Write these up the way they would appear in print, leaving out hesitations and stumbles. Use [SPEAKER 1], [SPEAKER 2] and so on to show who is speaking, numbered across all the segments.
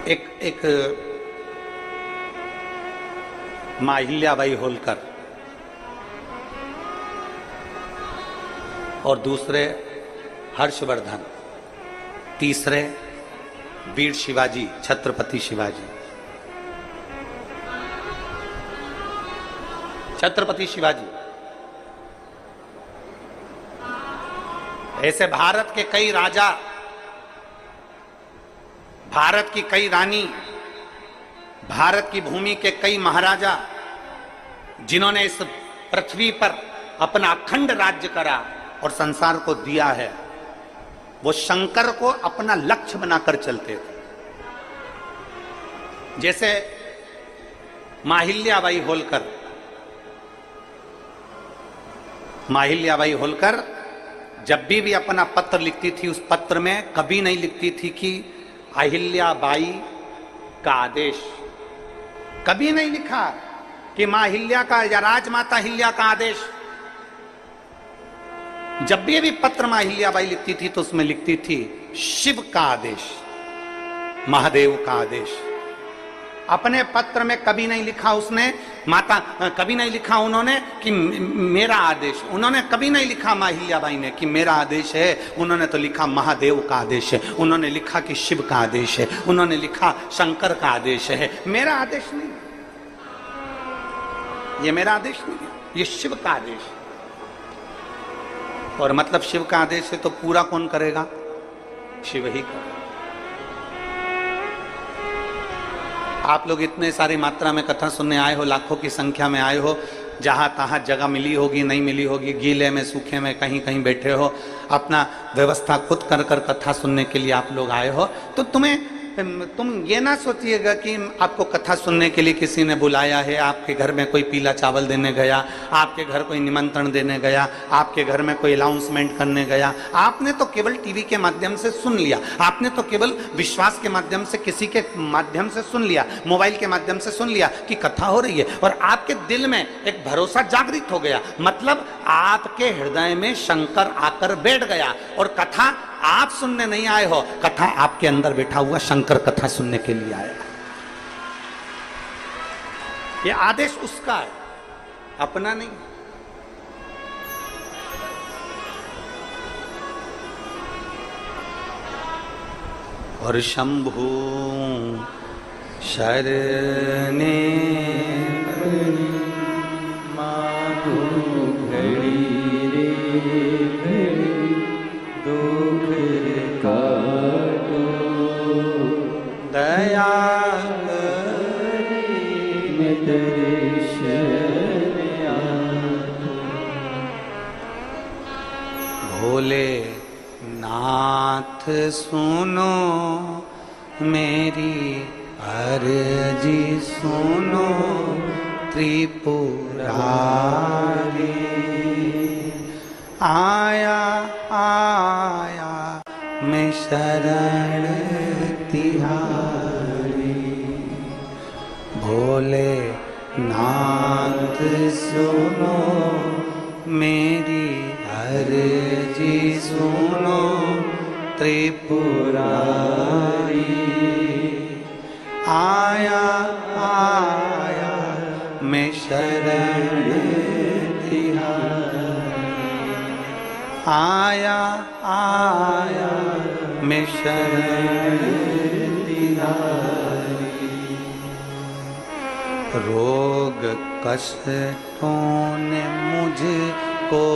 [SPEAKER 1] एक मां अहिल्याबाई होलकर और दूसरे हर्षवर्धन, तीसरे वीर शिवाजी, छत्रपति शिवाजी। छत्रपति शिवाजी ऐसे भारत के कई राजा, भारत की कई रानी, भारत की भूमि के कई महाराजा, जिन्होंने इस पृथ्वी पर अपना अखंड राज्य करा और संसार को दिया है, वो शंकर को अपना लक्ष्य बनाकर चलते थे। जैसे मां अहिल्याबाई होलकर, मां अहिल्याबाई होलकर जब भी अपना पत्र लिखती थी, उस पत्र में कभी नहीं लिखती थी कि अहिल्याबाई का आदेश। कभी नहीं लिखा कि मां अहिल्या का या राजमाता अहिल्या का आदेश। जब भी पत्र मां अहिल्याबाई लिखती थी तो उसमें लिखती थी शिव का आदेश, महादेव का आदेश। अपने पत्र में कभी नहीं लिखा उसने माता, कभी नहीं लिखा उन्होंने कि मेरा आदेश। उन्होंने कभी नहीं लिखा मां अहिल्याबाई ने कि मेरा आदेश है। उन्होंने तो लिखा महादेव का आदेश है, उन्होंने लिखा कि शिव का आदेश है, उन्होंने लिखा शंकर का आदेश है। मेरा आदेश नहीं, ये मेरा आदेश नहीं है, ये शिव का आदेश है। और मतलब शिव का आदेश है तो पूरा कौन करेगा? शिव ही करेगा। आप लोग इतने सारी मात्रा में कथा सुनने आए हो, लाखों की संख्या में आए हो, जहां तहां जगह मिली होगी, नहीं मिली होगी, गीले में सूखे में कहीं कहीं बैठे हो, अपना व्यवस्था खुद कर कर कथा सुनने के लिए आप लोग आए हो। तो तुम ये ना सोचिएगा कि आपको कथा सुनने के लिए किसी ने बुलाया है, आपके घर में कोई पीला चावल देने गया, आपके घर कोई निमंत्रण देने गया, आपके घर में कोई अनाउंसमेंट करने गया। आपने तो केवल टीवी के माध्यम से सुन लिया, आपने तो केवल विश्वास के माध्यम से, किसी के माध्यम से सुन लिया, मोबाइल के माध्यम से सुन लिया कि कथा हो रही है, और आपके दिल में एक भरोसा जागृत हो गया। मतलब आपके हृदय में शंकर आकर बैठ गया, और कथा आप सुनने नहीं आए हो, कथा आपके अंदर बैठा हुआ शंकर कथा सुनने के लिए आया। ये आदेश उसका है, अपना नहीं। और शंभु शरणे माधु घड़ी रे दुख काटो, दया में दर्शन आतो। भोले नाथ सुनो मेरी अर्जी, सुनो त्रिपुरारी। आया आया मैं शरण तिहारी, भोले नाथ सुनो मेरी अर्जी, सुनो त्रिपुरारी। आया आया मैं शरण तिहारी, आया आया मैं शरण तिहारी। रोग कष्टों ने मुझको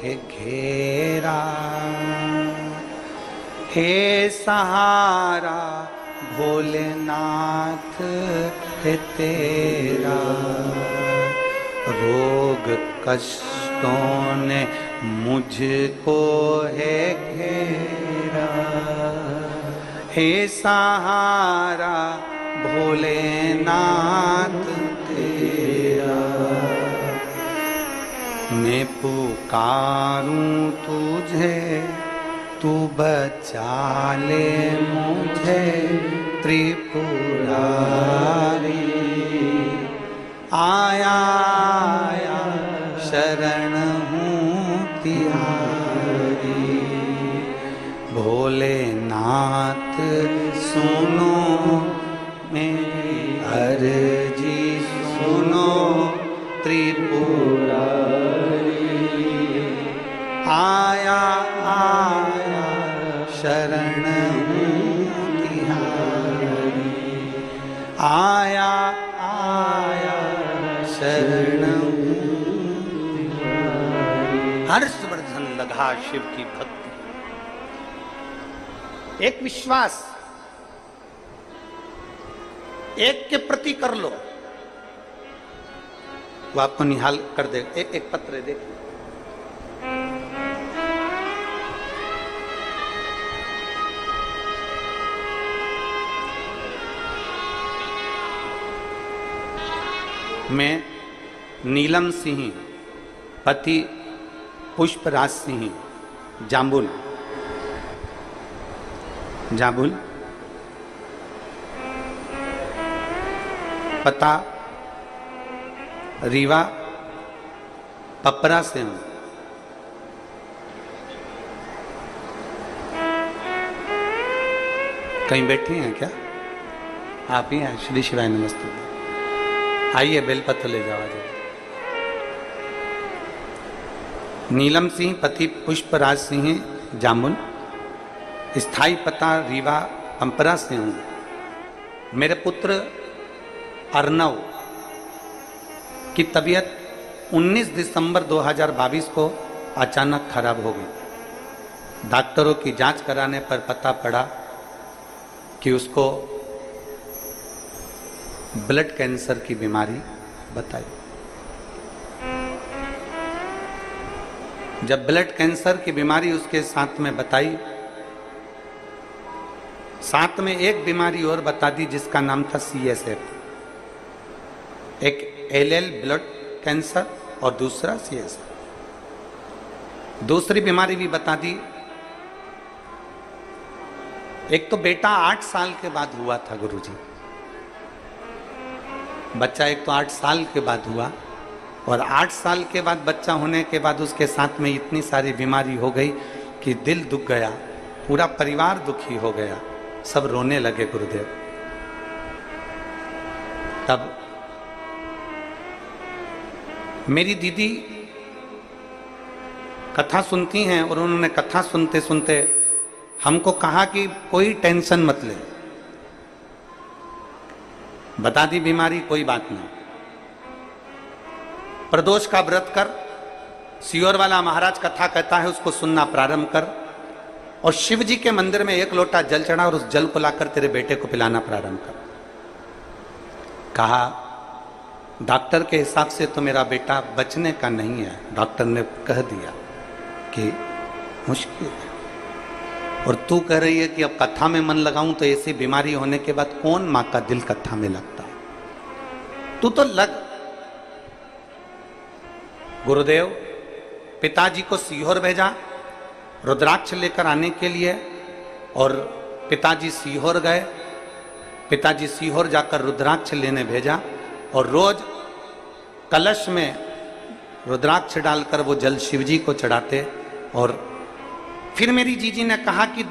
[SPEAKER 1] है घेरा, हे सहारा भोलेनाथ है तेरा। रोग कष्टों ने मुझको है घेरा, हे सहारा भोलेनाथ तेरा। मैं पुकारूं तुझे, तू बचा ले मुझे त्रिपुरारी। आया आया शरण हूँ तिहारी, भोलेनाथ सुनो मेरी अर्जी सुनो त्रिपुरारी, आया आया शरण तिहारी, आया आया शरण तिहारी। हर्षवर्धन लगा शिव की भक्ति, एक विश्वास एक के प्रति कर लो, वो आपको निहाल कर दे। एक पत्र देखिए, मैं नीलम सिंह पति पुष्पराज सिंह जाम्बुल जाबुल, पता रीवा पपरा से हूं। कहीं बैठे हैं क्या? आप ही हैं? श्री शिवाय नमस्ते। आइए बेलपत्र ले जाओ। आज नीलम सिंह पति पुष्पराज सिंह जामुन, स्थाई पता रीवा पंपरा से हूं। मेरे पुत्र अर्नव की तबीयत 19 दिसंबर 2022 को अचानक खराब हो गई। डॉक्टरों की जांच कराने पर पता पड़ा कि उसको ब्लड कैंसर की बीमारी बताई। जब ब्लड कैंसर की बीमारी उसके साथ में बताई, साथ में एक बीमारी और बता दी जिसका नाम था CSF, एक LL ब्लड कैंसर और दूसरा CSF। दूसरी बीमारी भी बता दी। एक तो बेटा 8 साल के बाद हुआ था गुरुजी, बच्चा एक तो 8 साल के बाद हुआ, और 8 साल के बाद बच्चा होने के बाद उसके साथ में इतनी सारी बीमारी हो गई कि दिल दुख गया, पूरा परिवार दुखी हो गया, सब रोने लगे गुरुदेव। तब मेरी दीदी कथा सुनती हैं और उन्होंने कथा सुनते सुनते हमको कहा कि कोई टेंशन मत ले, बता दी बीमारी, कोई बात नहीं, प्रदोष का व्रत कर, सियोर वाला महाराज कथा कहता है उसको सुनना प्रारंभ कर, और शिव जी के मंदिर में 1 लोटा जल चढ़ा और उस जल को लाकर तेरे बेटे को पिलाना प्रारंभ कर। कहा डॉक्टर के हिसाब से तो मेरा बेटा बचने का नहीं है, डॉक्टर ने कह दिया कि मुश्किल है, और तू कह रही है कि अब कथा में मन लगाऊं तो ऐसी बीमारी होने के बाद कौन मां का दिल कथा में लगता है, तू तो लग। गुरुदेव पिताजी को सीहोर भेजा रुद्राक्ष लेकर आने के लिए, और पिताजी सीहोर गए। पिताजी सीहोर जाकर रुद्राक्ष लेने भेजा, और रोज कलश में रुद्राक्ष डालकर वो जल शिवजी को चढ़ाते। और फिर मेरी जीजी ने कहा कि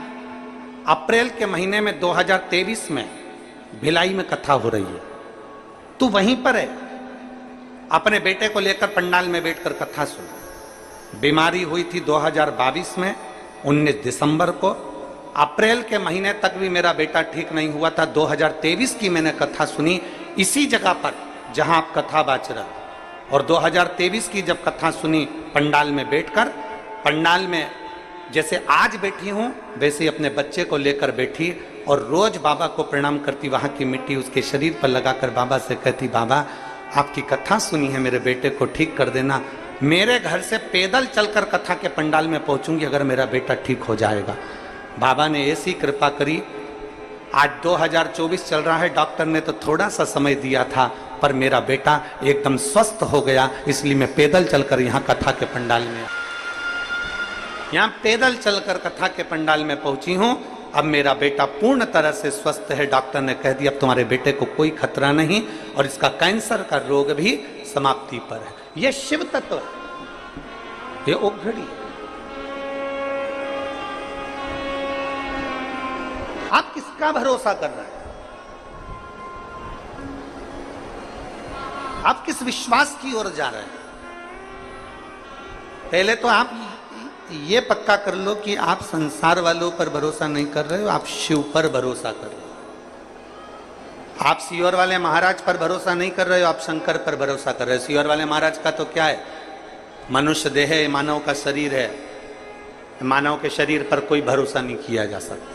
[SPEAKER 1] अप्रैल के महीने में 2023 में भिलाई में कथा हो रही है, तू वहीं पर है, अपने बेटे को लेकर पंडाल में बैठकर कथा सुन। बीमारी हुई थी 2022 में 19 दिसंबर को, अप्रैल के महीने तक भी मेरा बेटा ठीक नहीं हुआ था। 2023 की मैंने कथा सुनी इसी जगह पर जहां आप कथा बाच रहे, और 2023 की जब कथा सुनी पंडाल में बैठकर, पंडाल में जैसे आज बैठी हूं वैसे ही अपने बच्चे को लेकर बैठी, और रोज बाबा को प्रणाम करती, वहां की मिट्टी उसके शरीर पर लगाकर बाबा से कहती, बाबा आपकी कथा सुनी है, मेरे बेटे को ठीक कर देना। मेरे घर से पैदल चलकर कथा के पंडाल में पहुंचूंगी अगर मेरा बेटा ठीक हो जाएगा। बाबा ने ऐसी कृपा करी। आज 2024 चल रहा है, डॉक्टर ने तो थोड़ा सा समय दिया था, पर मेरा बेटा एकदम स्वस्थ हो गया, इसलिए मैं पैदल चलकर यहाँ कथा के पंडाल में, यहाँ पैदल चलकर कथा के पंडाल में पहुंची हूँ। अब मेरा बेटा पूर्ण तरह से स्वस्थ है। डॉक्टर ने कह दिया अब तुम्हारे बेटे को कोई खतरा नहीं, और इसका कैंसर का रोग भी समाप्ति पर है। यह शिव तत्व, ये ओघड़ी। आप किसका भरोसा कर रहे हैं? आप किस विश्वास की ओर जा रहे हैं? पहले तो आप ये पक्का कर लो कि आप संसार वालों पर भरोसा नहीं कर रहे हो, आप शिव पर भरोसा कर रहे हो। आप सीहोर वाले महाराज पर भरोसा नहीं कर रहे हो, आप शंकर पर भरोसा कर रहे हो। सीहोर वाले महाराज का तो क्या है, मनुष्य देह है, मानव का शरीर है, मानव के शरीर पर कोई भरोसा नहीं किया जा सकता।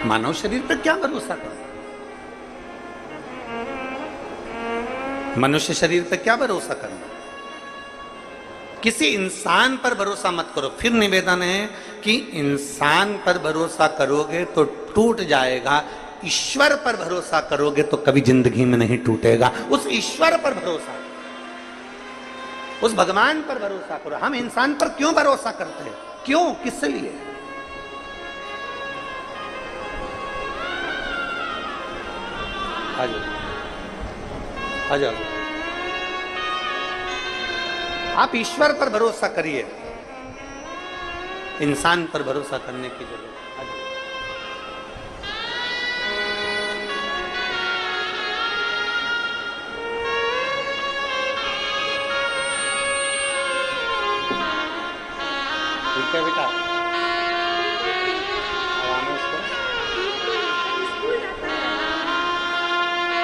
[SPEAKER 1] मानव शरीर पर क्या भरोसा करो, मनुष्य शरीर पर क्या भरोसा करना। किसी इंसान पर भरोसा मत करो। फिर निवेदन है कि इंसान पर भरोसा करोगे तो टूट जाएगा, ईश्वर पर भरोसा करोगे तो कभी जिंदगी में नहीं टूटेगा। उस ईश्वर पर भरोसा, उस भगवान पर भरोसा करो। हम इंसान पर क्यों भरोसा करते हैं? क्यों, किस लिए? आ जाओ, आप ईश्वर पर भरोसा करिए, इंसान पर भरोसा करने की जरूरत है। ठीक है बेटा,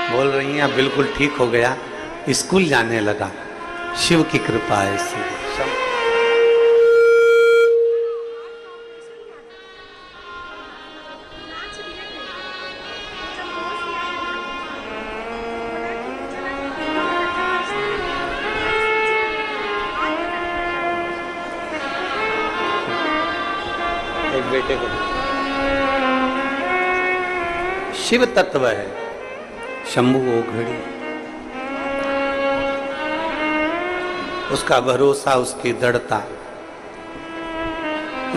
[SPEAKER 1] बोल रही हैं अब बिल्कुल ठीक हो गया, स्कूल जाने लगा, शिव की कृपा है। इसी एक बेटे को शिव तत्व है, शंभु ओघड़ी, उसका भरोसा, उसकी दृढ़ता।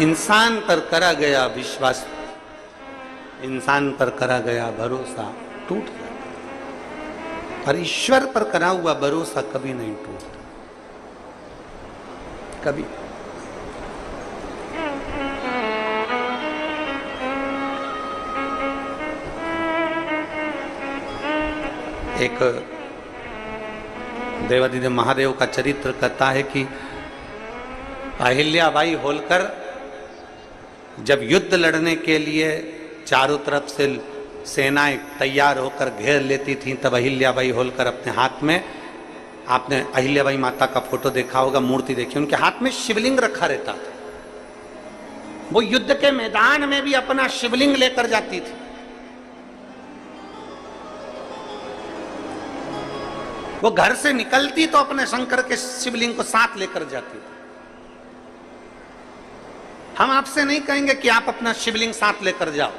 [SPEAKER 1] इंसान पर करा गया विश्वास, इंसान पर करा गया भरोसा टूट जाता, पर ईश्वर पर करा हुआ भरोसा कभी नहीं टूटता, कभी। एक देवादिदेव महादेव का चरित्र कहता है कि अहिल्याबाई होलकर जब युद्ध लड़ने के लिए चारों तरफ से सेनाएं तैयार होकर घेर लेती थीं, तब अहिल्याबाई होलकर अपने हाथ में, आपने अहिल्याबाई माता का फोटो देखा होगा, मूर्ति देखी, उनके हाथ में शिवलिंग रखा रहता था। वो युद्ध के मैदान में भी अपना शिवलिंग लेकर जाती थी। वो घर से निकलती तो अपने शंकर के शिवलिंग को साथ लेकर जाती थी। हम आपसे नहीं कहेंगे कि आप अपना शिवलिंग साथ लेकर जाओ,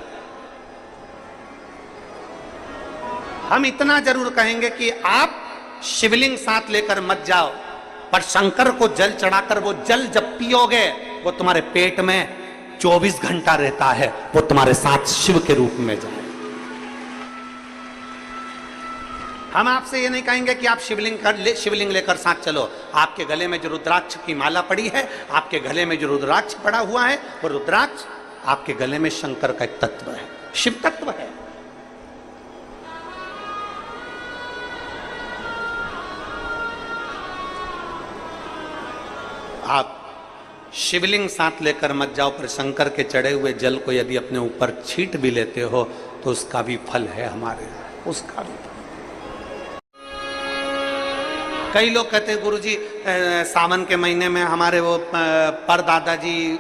[SPEAKER 1] हम इतना जरूर कहेंगे कि आप शिवलिंग साथ लेकर मत जाओ, पर शंकर को जल चढ़ाकर वो जल जब पियोगे वो तुम्हारे पेट में 24 घंटा रहता है, वो तुम्हारे साथ शिव के रूप में जाए। हम आपसे ये नहीं कहेंगे कि आप शिवलिंग लेकर साथ चलो। आपके गले में जो रुद्राक्ष की माला पड़ी है, आपके गले में जो रुद्राक्ष पड़ा हुआ है, वो रुद्राक्ष आपके गले में शंकर का एक तत्व है, शिव तत्व है। आप शिवलिंग साथ लेकर मत जाओ, पर शंकर के चढ़े हुए जल को यदि अपने ऊपर छींट भी लेते हो तो उसका भी फल है हमारे, उसका भी। कई लोग कहते हैं गुरुजी सावन के महीने में हमारे वो परदादा जी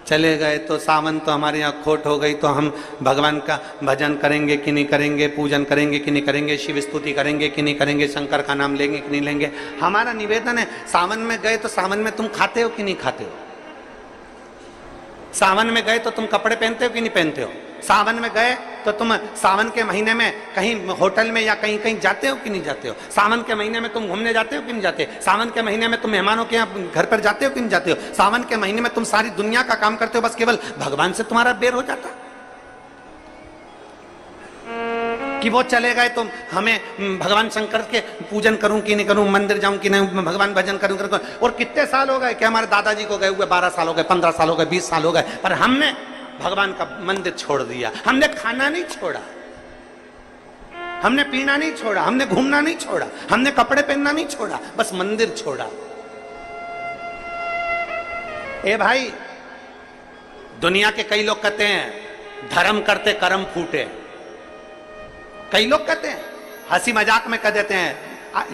[SPEAKER 1] चले गए तो सावन तो हमारे यहाँ खोट हो गई, तो हम भगवान का भजन करेंगे कि नहीं करेंगे, पूजन करेंगे कि नहीं करेंगे, शिव स्तुति करेंगे कि नहीं करेंगे, शंकर का नाम लेंगे कि नहीं लेंगे। हमारा निवेदन है, सावन में गए तो सावन में तुम खाते हो कि नहीं खाते हो? सावन में गए तो तुम कपड़े पहनते हो कि नहीं पहनते हो? सावन में गए तो तुम सावन के महीने में कहीं होटल में या कहीं कहीं जाते हो कि नहीं जाते हो? सावन के महीने में तुम घूमने जाते हो कि नहीं जाते? सावन के महीने में तुम मेहमानों के यहाँ घर पर जाते हो कि नहीं जाते हो? सावन के महीने में तुम सारी दुनिया का काम करते हो, बस केवल भगवान से तुम्हारा बेर हो जाता। कि वो चले गए तो हमें भगवान शंकर के पूजन करूं कि नहीं करूं, मंदिर जाऊं कि नहीं, भगवान भजन करूं करूं। और कितने साल हो गए कि हमारे दादाजी को गए हुए 12 साल हो गए, 15 साल हो गए, 20 साल हो गए, पर हमने भगवान का मंदिर छोड़ दिया। हमने खाना नहीं छोड़ा, हमने पीना नहीं छोड़ा, हमने घूमना नहीं छोड़ा, हमने कपड़े पहनना नहीं छोड़ा, बस मंदिर छोड़ा। ए भाई, दुनिया के कई लोग कहते हैं धर्म करते कर्म फूटे। कई लोग कहते हैं, हंसी मजाक में कह देते हैं,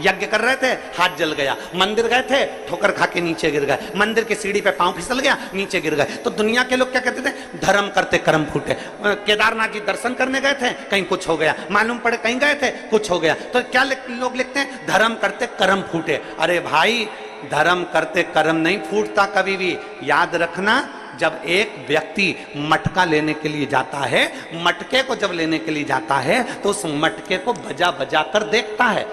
[SPEAKER 1] यज्ञ कर रहे थे हाथ जल गया, मंदिर गए थे ठोकर खा के नीचे गिर गए, मंदिर की सीढ़ी पे पांव फिसल गया नीचे गिर गए। तो दुनिया के लोग क्या कहते थे, धर्म करते कर्म फूटे। केदारनाथ जी दर्शन करने गए थे, कहीं कुछ हो गया, मालूम पड़े कहीं गए थे कुछ हो गया, तो क्या लोग लिखते हैं, धर्म करते कर्म फूटे। अरे भाई, धर्म करते कर्म नहीं फूटता कभी भी। याद रखना, जब एक व्यक्ति मटका लेने के लिए जाता है, मटके को जब लेने के लिए जाता है तो उस मटके को बजा बजा कर देखता है,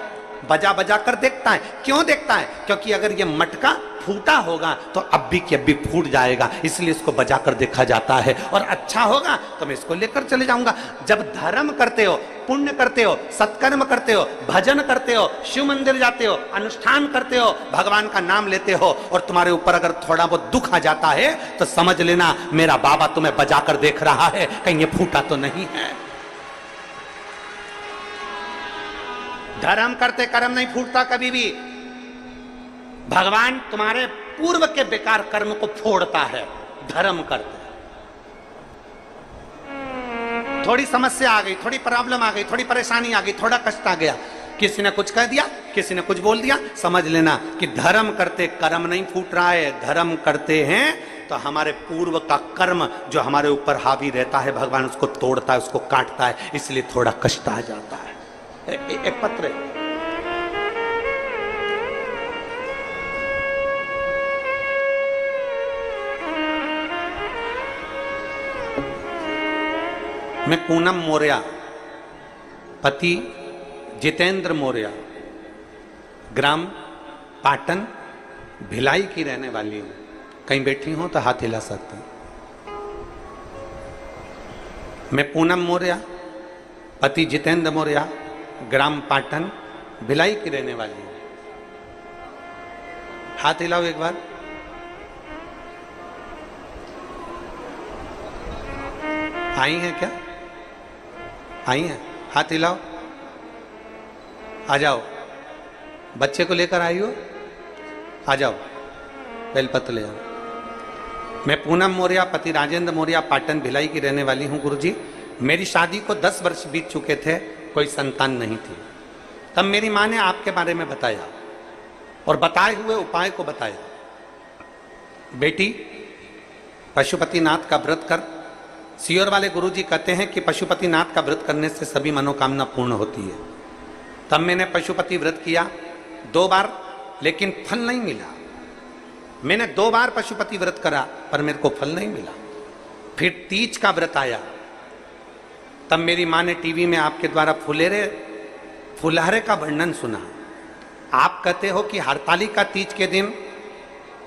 [SPEAKER 1] बजा बजा कर देखता है। क्यों देखता है? क्योंकि अगर ये मटका फूटा होगा तो अभी की अभी फूट जाएगा, इसलिए इसको बजा कर देखा जाता है। और अच्छा होगा तो मैं इसको लेकर चले जाऊंगा। जब धर्म करते हो, पुण्य करते हो, सत्कर्म करते हो, भजन करते हो, शिव मंदिर जाते हो, अनुष्ठान करते हो, भगवान का नाम लेते हो, और तुम्हारे ऊपर अगर थोड़ा बहुत दुख आ जाता है तो समझ लेना मेरा बाबा तुम्हें बजा कर देख रहा है, कहीं ये फूटा तो नहीं है। धर्म करते कर्म नहीं फूटता कभी भी। भगवान तुम्हारे पूर्व के बेकार कर्म को फोड़ता है धर्म करते। थोड़ी समस्या आ गई, थोड़ी प्रॉब्लम आ गई, थोड़ी परेशानी आ गई, थोड़ा कष्ट आ गया, किसी ने कुछ कह दिया, किसी ने कुछ बोल दिया, समझ लेना कि धर्म करते कर्म नहीं फूट रहा है। धर्म करते हैं तो हमारे पूर्व का कर्म जो हमारे ऊपर हावी रहता है, भगवान उसको तोड़ता है, उसको काटता है, इसलिए थोड़ा कष्ट आ जाता है। एक पत्र है, मैं पूनम मौर्य, पति जितेंद्र मौर्य, ग्राम पाटन भिलाई की रहने वाली हूं। कहीं बैठी हूं तो हाथ हिला सकते हैं। मैं पूनम मौर्य, पति जितेंद्र मौर्य, ग्राम पाटन भिलाई की रहने वाली हूं। हाथ हिलाओ एक बार। आई हैं क्या? आई हैं? हाथ हिलाओ। आ जाओ, बच्चे को लेकर आई हो, आ जाओ, बेलपत्र ले जाओ। मैं पूनम मौर्य, पति राजेंद्र मौर्य, पाटन भिलाई की रहने वाली हूं। गुरुजी, मेरी शादी को 10 वर्ष बीत चुके थे, कोई संतान नहीं थी। तब मेरी मां ने आपके बारे में बताया और बताए हुए उपाय को बताया। बेटी, पशुपतिनाथ का व्रत कर। सीहोर वाले गुरुजी कहते हैं कि पशुपतिनाथ का व्रत करने से सभी मनोकामना पूर्ण होती है। तब मैंने पशुपति व्रत किया 2 बार, लेकिन फल नहीं मिला। मैंने 2 बार पशुपति व्रत करा पर मेरे को फल नहीं मिला। फिर तीज का व्रत आया, तब मेरी मां ने टीवी में आपके द्वारा फुलहरे का वर्णन सुना। आप कहते हो कि हरतालिका तीज के दिन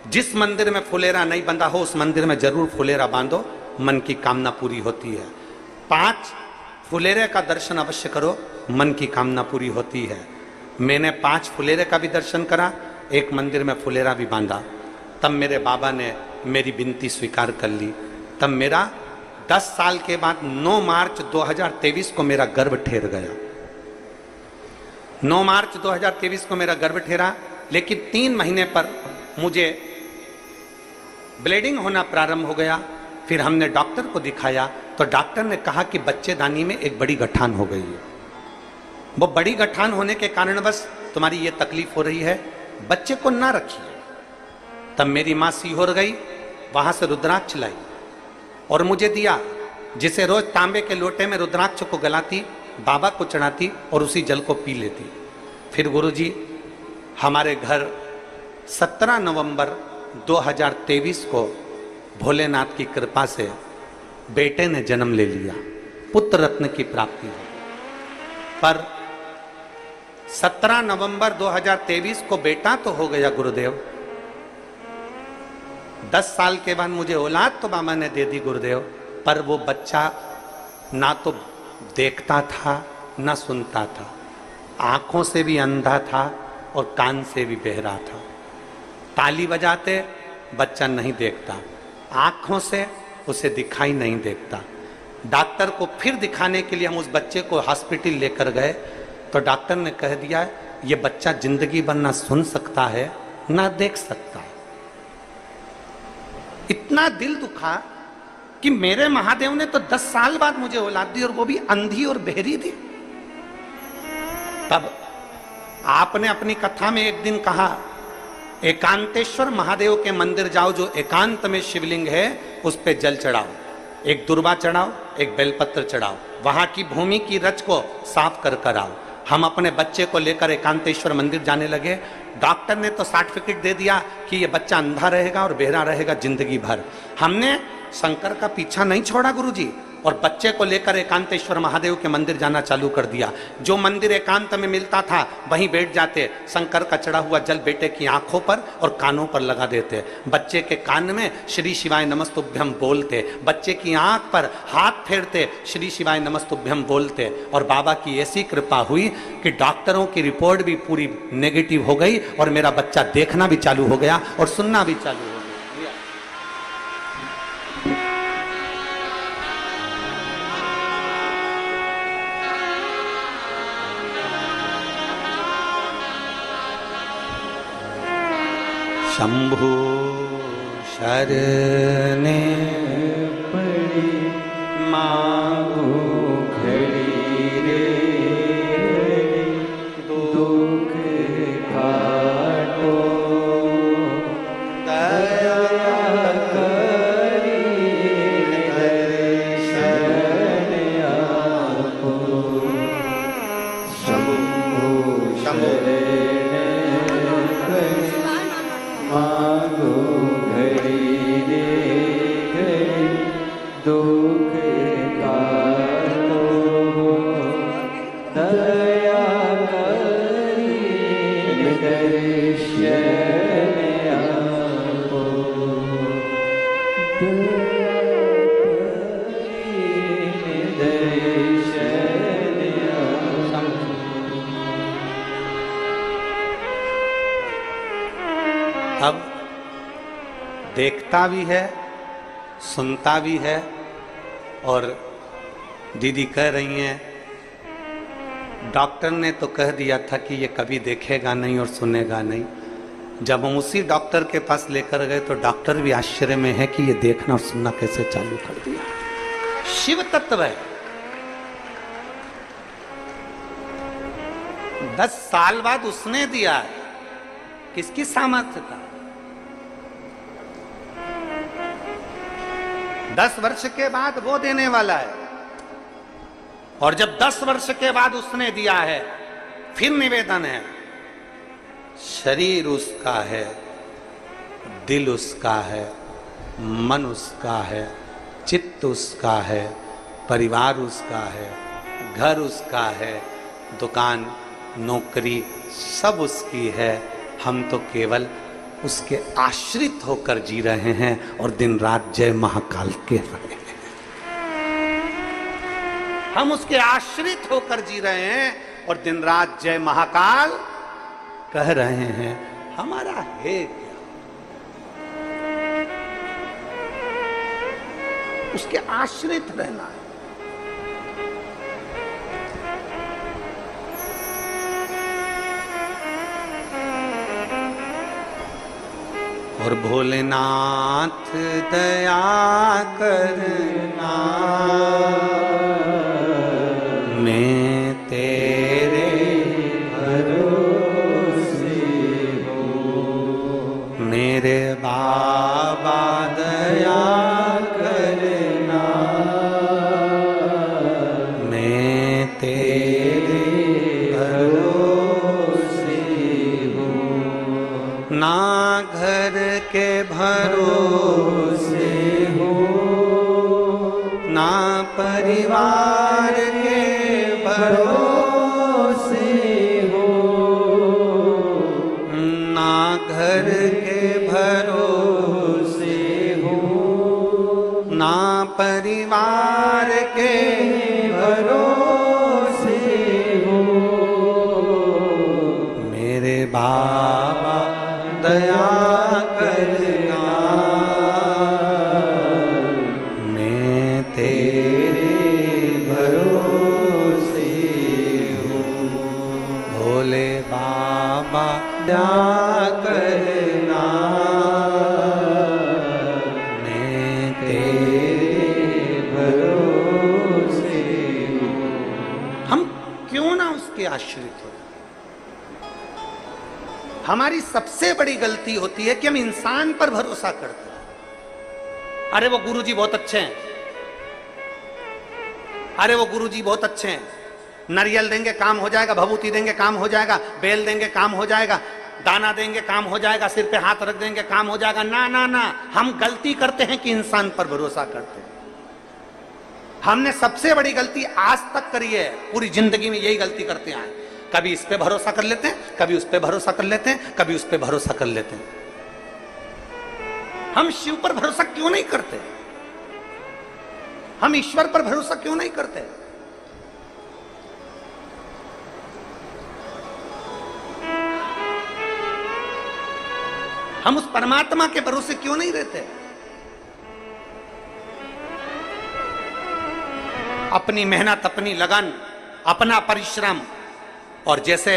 [SPEAKER 1] जिस मंदिर में फुलेरा नहीं बंधा हो उस मंदिर में जरूर फुलेरा बांधो, मन की कामना पूरी होती है। 5 फुलेरे का दर्शन अवश्य करो, मन की कामना पूरी होती है। मैंने 5 फुलेरे का भी दर्शन करा, एक मंदिर में फुलेरा भी बांधा। तब मेरे बाबा ने मेरी विनती स्वीकार कर ली। तब मेरा 10 साल के बाद 9 मार्च 2023 को मेरा गर्भ ठहर गया। 9 मार्च 2023 को मेरा गर्भ ठहरा, लेकिन 3 महीने पर मुझे ब्लीडिंग होना प्रारंभ हो गया। फिर हमने डॉक्टर को दिखाया तो डॉक्टर ने कहा कि बच्चेदानी में एक बड़ी गठान हो गई है। वो बड़ी गठान होने के कारण बस तुम्हारी ये तकलीफ हो रही है, बच्चे को ना रखिए। तब मेरी माँ सीहोर गई, वहां से रुद्राक्ष लाई और मुझे दिया, जिसे रोज तांबे के लोटे में रुद्राक्ष को गलाती, बाबा को चढ़ाती और उसी जल को पी लेती। फिर गुरुजी, हमारे घर 17 नवंबर 2023 को भोलेनाथ की कृपा से बेटे ने जन्म ले लिया, पुत्र रत्न की प्राप्ति है। पर 17 नवंबर 2023 को बेटा तो हो गया गुरुदेव, 10 साल के बाद मुझे औलाद तो बाबा ने दे दी गुरुदेव, पर वो बच्चा ना तो देखता था न सुनता था, आंखों से भी अंधा था और कान से भी बहरा था। ताली बजाते बच्चा नहीं देखता, आंखों से उसे दिखाई नहीं देता। डॉक्टर को फिर दिखाने के लिए हम उस बच्चे को हॉस्पिटल लेकर गए तो डॉक्टर ने कह दिया ये बच्चा जिंदगी भर ना सुन सकता है ना देख सकता है। इतना दिल दुखा कि मेरे महादेव ने तो 10 साल बाद मुझे औलाद दी और वो भी अंधी और बहरी दी। तब आपने अपनी कथा में एक दिन कहा एकांतेश्वर महादेव के मंदिर जाओ, जो एकांत में शिवलिंग है उस पे जल चढ़ाओ, एक दुर्वा चढ़ाओ, एक बेलपत्र चढ़ाओ, वहां की भूमि की रच को साफ कर कर आओ। हम अपने बच्चे को लेकर एकांतेश्वर मंदिर जाने लगे। डॉक्टर ने तो सर्टिफिकेट दे दिया कि ये बच्चा अंधा रहेगा और बहरा रहेगा जिंदगी भर। हमने शंकर का पीछा नहीं छोड़ा गुरुजी, और बच्चे को लेकर एकांतेश्वर महादेव के मंदिर जाना चालू कर दिया। जो मंदिर एकांत में मिलता था वहीं बैठ जाते, शंकर का चढ़ा हुआ जल बेटे की आंखों पर और कानों पर लगा देते, बच्चे के कान में श्री शिवाय नमस्तुभ्यम बोलते, बच्चे की आंख पर हाथ फेरते, श्री शिवाय नमस्तुभ्यम बोलते। और बाबा की ऐसी कृपा हुई कि डॉक्टरों की रिपोर्ट भी पूरी नेगेटिव हो गई और मेरा बच्चा देखना भी चालू हो गया और सुनना भी चालू हो गया। शंभु शरणे पड़ी मांगो घड़ी रे दुख काटो दया करी दर्शन आपो। शंभु शरणे मांगो घड़ी रे घड़ी दुख काटो दया करी दर्शन आपो। अब देखता भी है, सुनता भी है, और दीदी कह रही हैं डॉक्टर ने तो कह दिया था कि ये कभी देखेगा नहीं और सुनेगा नहीं। जब हम उसी डॉक्टर के पास लेकर गए तो डॉक्टर भी आश्चर्य में है कि ये देखना और सुनना कैसे चालू कर दिया। शिव तत्व है। 10 साल बाद उसने दिया, किसकी सामर्थ्य था? 10 वर्ष के बाद वो देने वाला है, और जब 10 वर्ष के बाद उसने दिया है फिर निवेदन है। शरीर उसका है, दिल उसका है, मन उसका है, चित्त उसका है, परिवार उसका है, घर उसका है, दुकान नौकरी सब उसकी है। हम तो केवल उसके आश्रित होकर जी रहे हैं और दिन रात जय महाकाल के रहे हैं। हम उसके आश्रित होकर जी रहे हैं और दिन रात जय महाकाल कह रहे हैं। हमारा है क्या? उसके आश्रित रहना है। और भोलेनाथ दया करना, मैं तेरे भरोसे हूँ। मेरे बाबा दया करना, मैं तेरे भरोसे हूँ। ना घर के भरोसे हो, ना परिवार के भरोसे हो, ना घर के भरोसे हो, ना परिवार के भरोसे करना मैं तेरे भरोसे हूं। हम क्यों ना उसके आश्रित हो। हमारी सबसे बड़ी गलती होती है कि हम इंसान पर भरोसा करते हैं। अरे वो गुरुजी बहुत अच्छे हैं, अरे वो गुरुजी बहुत अच्छे हैं, नारियल देंगे काम हो जाएगा, भभूति देंगे काम हो जाएगा, बेल देंगे काम हो जाएगा, दाना देंगे काम हो जाएगा, सिर पे हाथ रख देंगे काम हो जाएगा। ना ना ना, हम गलती करते हैं कि इंसान पर भरोसा करते हैं। हमने सबसे बड़ी गलती आज तक करी है, पूरी जिंदगी में यही गलती करते हैं। कभी इस पे भरोसा कर लेते हैं, कभी उस पे भरोसा कर लेते हैं, कभी उस पे भरोसा कर लेते हैं। हम शिव पर भरोसा क्यों नहीं करते? हम ईश्वर पर भरोसा क्यों नहीं करते? हम उस परमात्मा के भरोसे क्यों नहीं रहते? अपनी मेहनत, अपनी लगन, अपना परिश्रम। और जैसे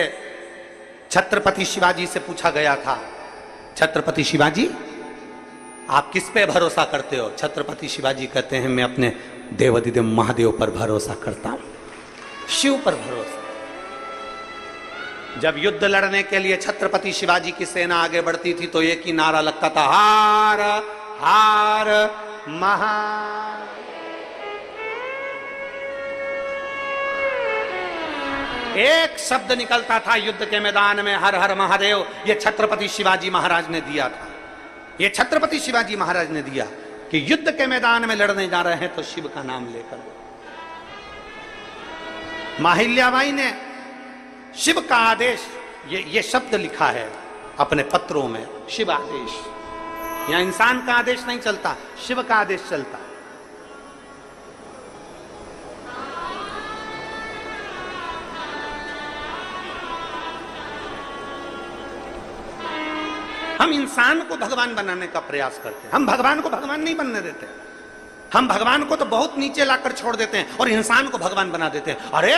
[SPEAKER 1] छत्रपति शिवाजी से पूछा गया था, छत्रपति शिवाजी आप किस पे भरोसा करते हो? छत्रपति शिवाजी कहते हैं मैं अपने देवाधिदेव महादेव पर भरोसा करता हूं, शिव पर भरोसा। जब युद्ध लड़ने के लिए छत्रपति शिवाजी की सेना आगे बढ़ती थी तो एक ही नारा लगता था, हार हार महार। एक शब्द निकलता था युद्ध के मैदान में, हर हर महादेव। ये छत्रपति शिवाजी महाराज ने दिया था, ये छत्रपति शिवाजी महाराज ने दिया कि युद्ध के मैदान में लड़ने जा रहे हैं तो शिव का नाम लेकर। माहिल्याबाई ने शिव का आदेश, ये शब्द लिखा है अपने पत्रों में, शिव आदेश। यहां इंसान का आदेश नहीं चलता, शिव का आदेश चलता। हम इंसान को भगवान बनाने का प्रयास करते हैं, हम भगवान को भगवान नहीं बनने देते। हम भगवान को तो बहुत नीचे लाकर छोड़ देते हैं और इंसान को भगवान बना देते हैं। अरे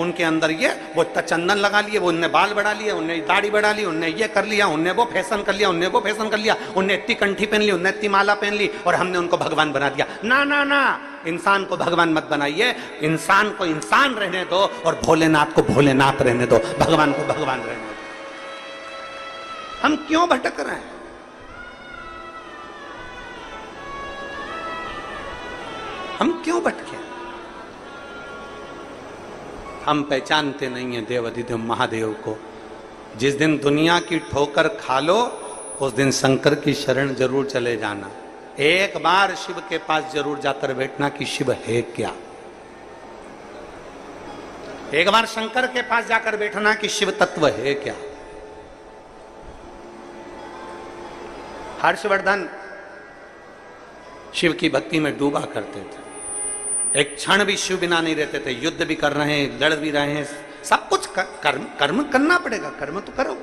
[SPEAKER 1] उनके अंदर ये वो चंदन लगा लिए, वो उनने बाल बढ़ा लिए, उनने दाढ़ी बढ़ा ली, उनने ये कर लिया, उनने वो फैशन कर लिया, उनने वो फैशन कर लिया, उनने इतनी कंठी पहन ली, उनने इतनी माला पहन ली और हमने उनको भगवान बना दिया। ना ना ना, इंसान को भगवान मत बनाइए, इंसान को इंसान रहने दो और भोलेनाथ को भोलेनाथ रहने दो, भगवान को भगवान रहने दो। हम क्यों भटक रहे हैं? हम क्यों भटके? हम पहचानते नहीं है देवाधिदेव महादेव को। जिस दिन दुनिया की ठोकर खा लो उस दिन शंकर की शरण जरूर चले जाना। एक बार शिव के पास जरूर जाकर बैठना कि शिव है क्या। एक बार शंकर के पास जाकर बैठना कि शिव तत्व है क्या। हर्षवर्धन शिव की भक्ति में डूबा करते थे, एक क्षण भी शिव बिना नहीं रहते थे। युद्ध भी कर रहे हैं, लड़ भी रहे हैं, सब कुछ कर्म करना पड़ेगा, कर्म तो करो।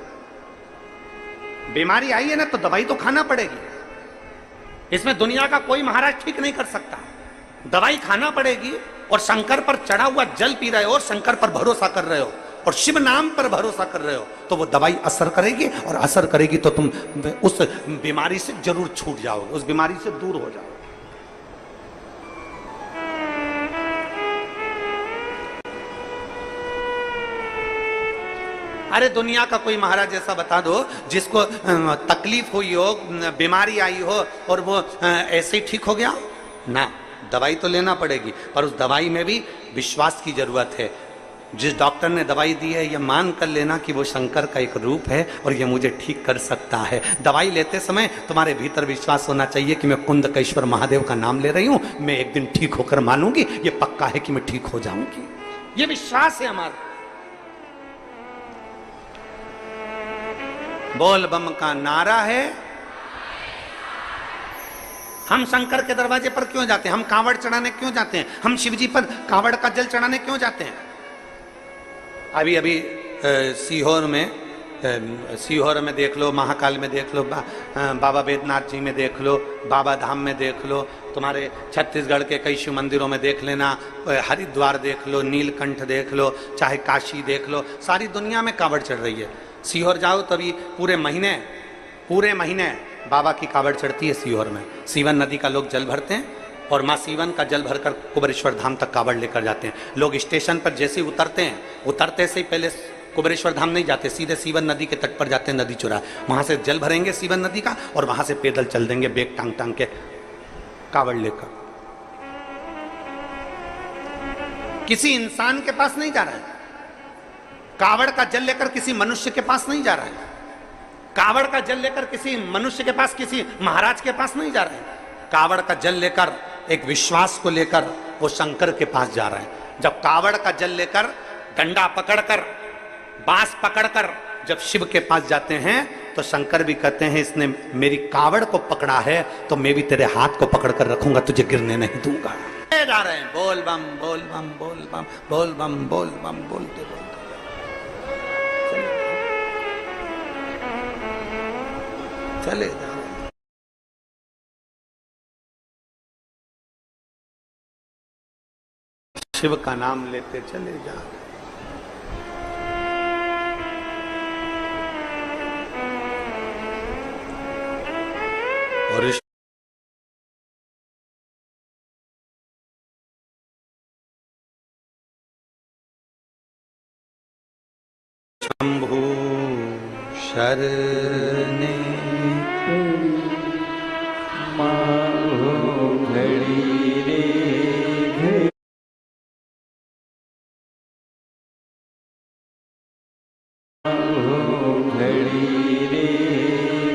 [SPEAKER 1] बीमारी आई है ना तो दवाई तो खाना पड़ेगी। इसमें दुनिया का कोई महाराज ठीक नहीं कर सकता, दवाई खाना पड़ेगी। और शंकर पर चढ़ा हुआ जल पी रहे हो और शंकर पर भरोसा कर रहे हो और शिव नाम पर भरोसा कर रहे हो तो वो दवाई असर करेगी, और असर करेगी तो तुम उस बीमारी से जरूर छूट जाओगे, उस बीमारी से दूर हो जाओगे। अरे दुनिया का कोई महाराज ऐसा बता दो जिसको तकलीफ हुई हो, बीमारी आई हो और वो ऐसे ही ठीक हो गया ना। दवाई तो लेना पड़ेगी, पर उस दवाई में भी विश्वास की जरूरत है। जिस डॉक्टर ने दवाई दी है यह मान कर लेना कि वो शंकर का एक रूप है और ये मुझे ठीक कर सकता है। दवाई लेते समय तुम्हारे भीतर विश्वास होना चाहिए कि मैं कुंदकेश्वर महादेव का नाम ले रही हूं, मैं एक दिन ठीक होकर मानूंगी, ये पक्का है कि मैं ठीक हो जाऊंगी। ये विश्वास है हमारा। बोल बम का नारा है। हम शंकर के दरवाजे पर क्यों जाते हैं? हम कांवड़ चढ़ाने क्यों जाते हैं? हम शिवजी पर कांवड़ का जल चढ़ाने क्यों जाते हैं? अभी अभी सीहोर में देख लो, महाकाल में देख लो, बाबा बैद्यनाथ जी में देख लो, बाबा धाम में देख लो, तुम्हारे छत्तीसगढ़ के कई शिव मंदिरों में देख लेना, हरिद्वार देख लो, नीलकंठ देख लो, चाहे काशी देख लो, सारी दुनिया में कांवड़ चढ़ रही है। सीहोर जाओ तभी पूरे महीने बाबा की कावड़ चढ़ती है सीहोर में। सीवन नदी का लोग जल भरते हैं और माँ सीवन का जल भरकर कुबेरेश्वर धाम तक कावड़ लेकर जाते हैं। लोग स्टेशन पर जैसे ही उतरते हैं, उतरते से ही पहले कुबेरेश्वर धाम नहीं जाते, सीधे सीवन नदी के तट पर जाते हैं, नदी चुरा, वहां से जल भरेंगे सीवन नदी का और वहां से पैदल चल देंगे बेग टांग टांग के कावड़ लेकर। किसी इंसान के पास नहीं जा रहा है, कावड़ का जल लेकर किसी मनुष्य के पास नहीं जा रहा है, कावड़ का जल लेकर किसी मनुष्य के पास, किसी महाराज के पास नहीं जा रहा है। कावड़ का जल लेकर एक विश्वास को लेकर वो शंकर के पास जा रहा है। जब कावड़ का जल लेकर, डंडा पकड़कर, बांस पकड़कर जब शिव के पास जाते हैं तो शंकर भी कहते हैं इसने मेरी कावड़ को पकड़ा है तो मैं भी तेरे हाथ को पकड़कर रखूंगा, तुझे गिरने नहीं दूंगा। जा रहे हैं बोल बम बोल बम बोल बम बोल बम बोल बम बोलते बोलते चले जा रहे हैं। शिव का नाम लेते चले जा रहे हैं। और शंभु शरणे
[SPEAKER 2] माहो घड़ी रे घड़ी, माहो घड़ी रे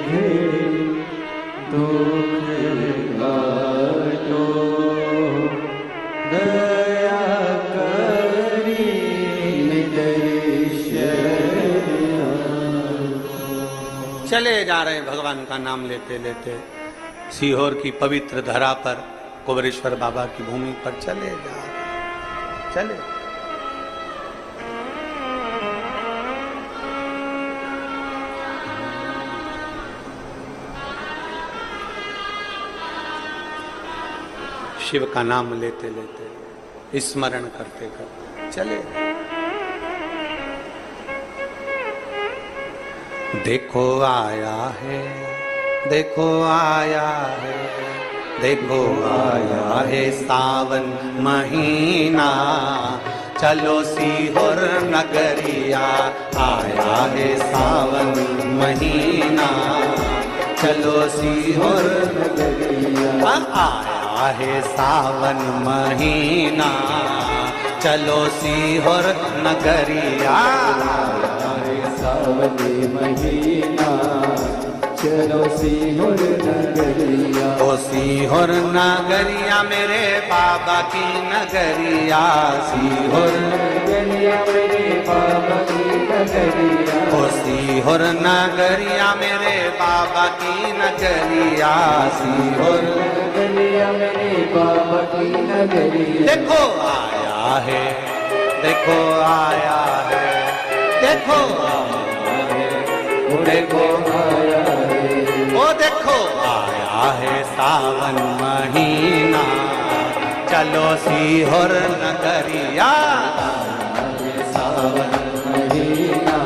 [SPEAKER 2] घड़ी, दुख काटो दया करी
[SPEAKER 1] चले जा रहे हैं भगवान का नाम लेते लेते सीहोर की पवित्र धरा पर, कुबेरेश्वर बाबा की भूमि पर चले जा रहे हैं। चले शिव का नाम लेते लेते, स्मरण करते करते चले। देखो आया है, देखो आया है, देखो आया है सावन महीना, चलो सीहोर नगरिया, आया है सावन महीना, चलो सीहोर नगरिया, आया है सावन महीना, चलो सीहोर नगरिया,
[SPEAKER 2] सावन महीना, चलो सीहोर नगरिया।
[SPEAKER 1] ओ सीहोर नगरिया मेरे बाबा की नगरिया, सीहोर
[SPEAKER 2] नगरिया मेरे बाबा की नगरिया,
[SPEAKER 1] ओ सीहोर नगरिया मेरे बाबा की नगरिया, सीहोर
[SPEAKER 2] नगरिया मेरे बाबा की नगरिया।
[SPEAKER 1] देखो आया है, देखो आया है, देखो
[SPEAKER 2] देखो आया है,
[SPEAKER 1] ओ देखो आया है सावन महीना, चलो सीहोर नगरिया,
[SPEAKER 2] सावन महीना,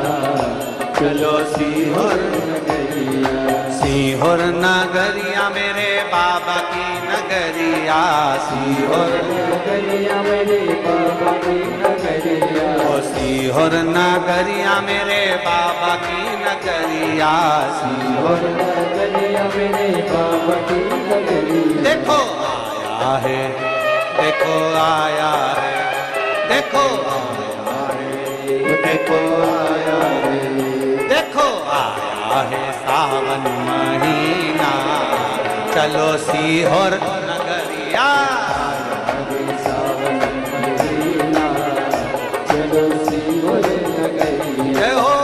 [SPEAKER 2] चलो सीहोर नगरिया।
[SPEAKER 1] सीहोर नगरिया मेरे बाबा की नगरिया, सीहोर
[SPEAKER 2] नगरिया मेरे बाबा की नगरिया,
[SPEAKER 1] ओ सीहोर नगरिया मेरे बाबा की नगरिया, सीहोर
[SPEAKER 2] नगरिया मेरे बाबा की नगरिया।
[SPEAKER 1] देखो आया है, देखो आया है, देखो आया है, देखो आया है, देखो आया है सावन महीना, चलो सीहोर नगरिया,
[SPEAKER 2] सावन महीना, चलो सीहोर नगरिया।
[SPEAKER 1] जय हो।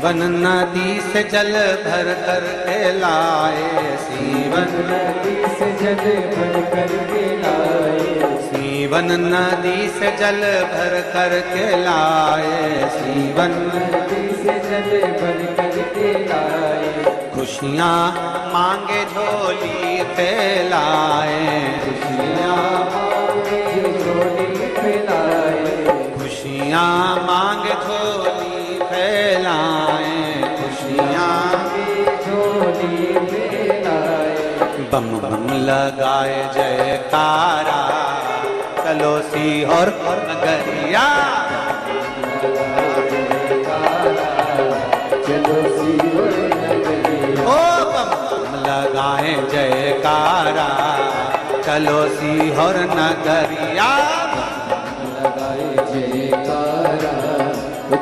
[SPEAKER 1] सीवन नदी से जल भर कर के लाए, सीवन
[SPEAKER 2] नदी से जल भर कर के लाए,
[SPEAKER 1] सीवन नदी से जल भर कर के लाए, सीवन
[SPEAKER 2] नदी से जल भर कर के लाए,
[SPEAKER 1] खुशियाँ मांगे झोली फैलाए, खुशियाँ
[SPEAKER 2] मांगे झोली फैलाए,
[SPEAKER 1] खुशियाँ मांगे झोली फैलाए, खुशियाँ
[SPEAKER 2] झोली फैलाए,
[SPEAKER 1] बम बम लगाए जयकारा, चलो सीहोर नगरिया,
[SPEAKER 2] चलो सीहोर नगरिया,
[SPEAKER 1] ओ बम बम लगाए जयकारा, चलो सीहोर नगरिया,
[SPEAKER 2] लगाए जयकारा,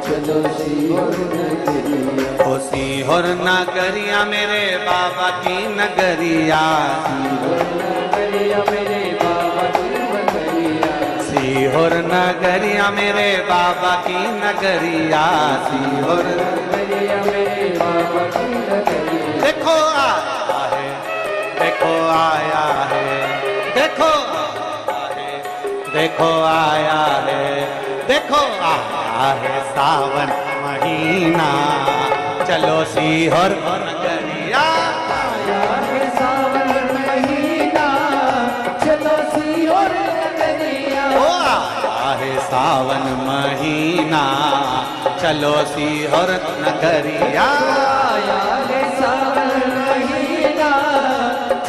[SPEAKER 2] चलो सीहोर नगरिया,
[SPEAKER 1] ओ सीहोर नगरिया मेरे बाबा की नगरिया,
[SPEAKER 2] नगरिया मेरे बाबा की नगरिया,
[SPEAKER 1] सीहोर नगरिया मेरे बाबा की नगरिया, सीहोर
[SPEAKER 2] नगरिया मेरे बाबा की नगरिया,
[SPEAKER 1] देखो आया है, देखो आया है, देखो आया है, देखो आया है, देखो आया है सावन महीना, चलो सीहोर नगरिया,
[SPEAKER 2] आया है सावन महीना, चलो सीहोर नगरिया,
[SPEAKER 1] ओ आया है सावन महीना, चलो सीहोर नगरिया,
[SPEAKER 2] आया है सावन महीना,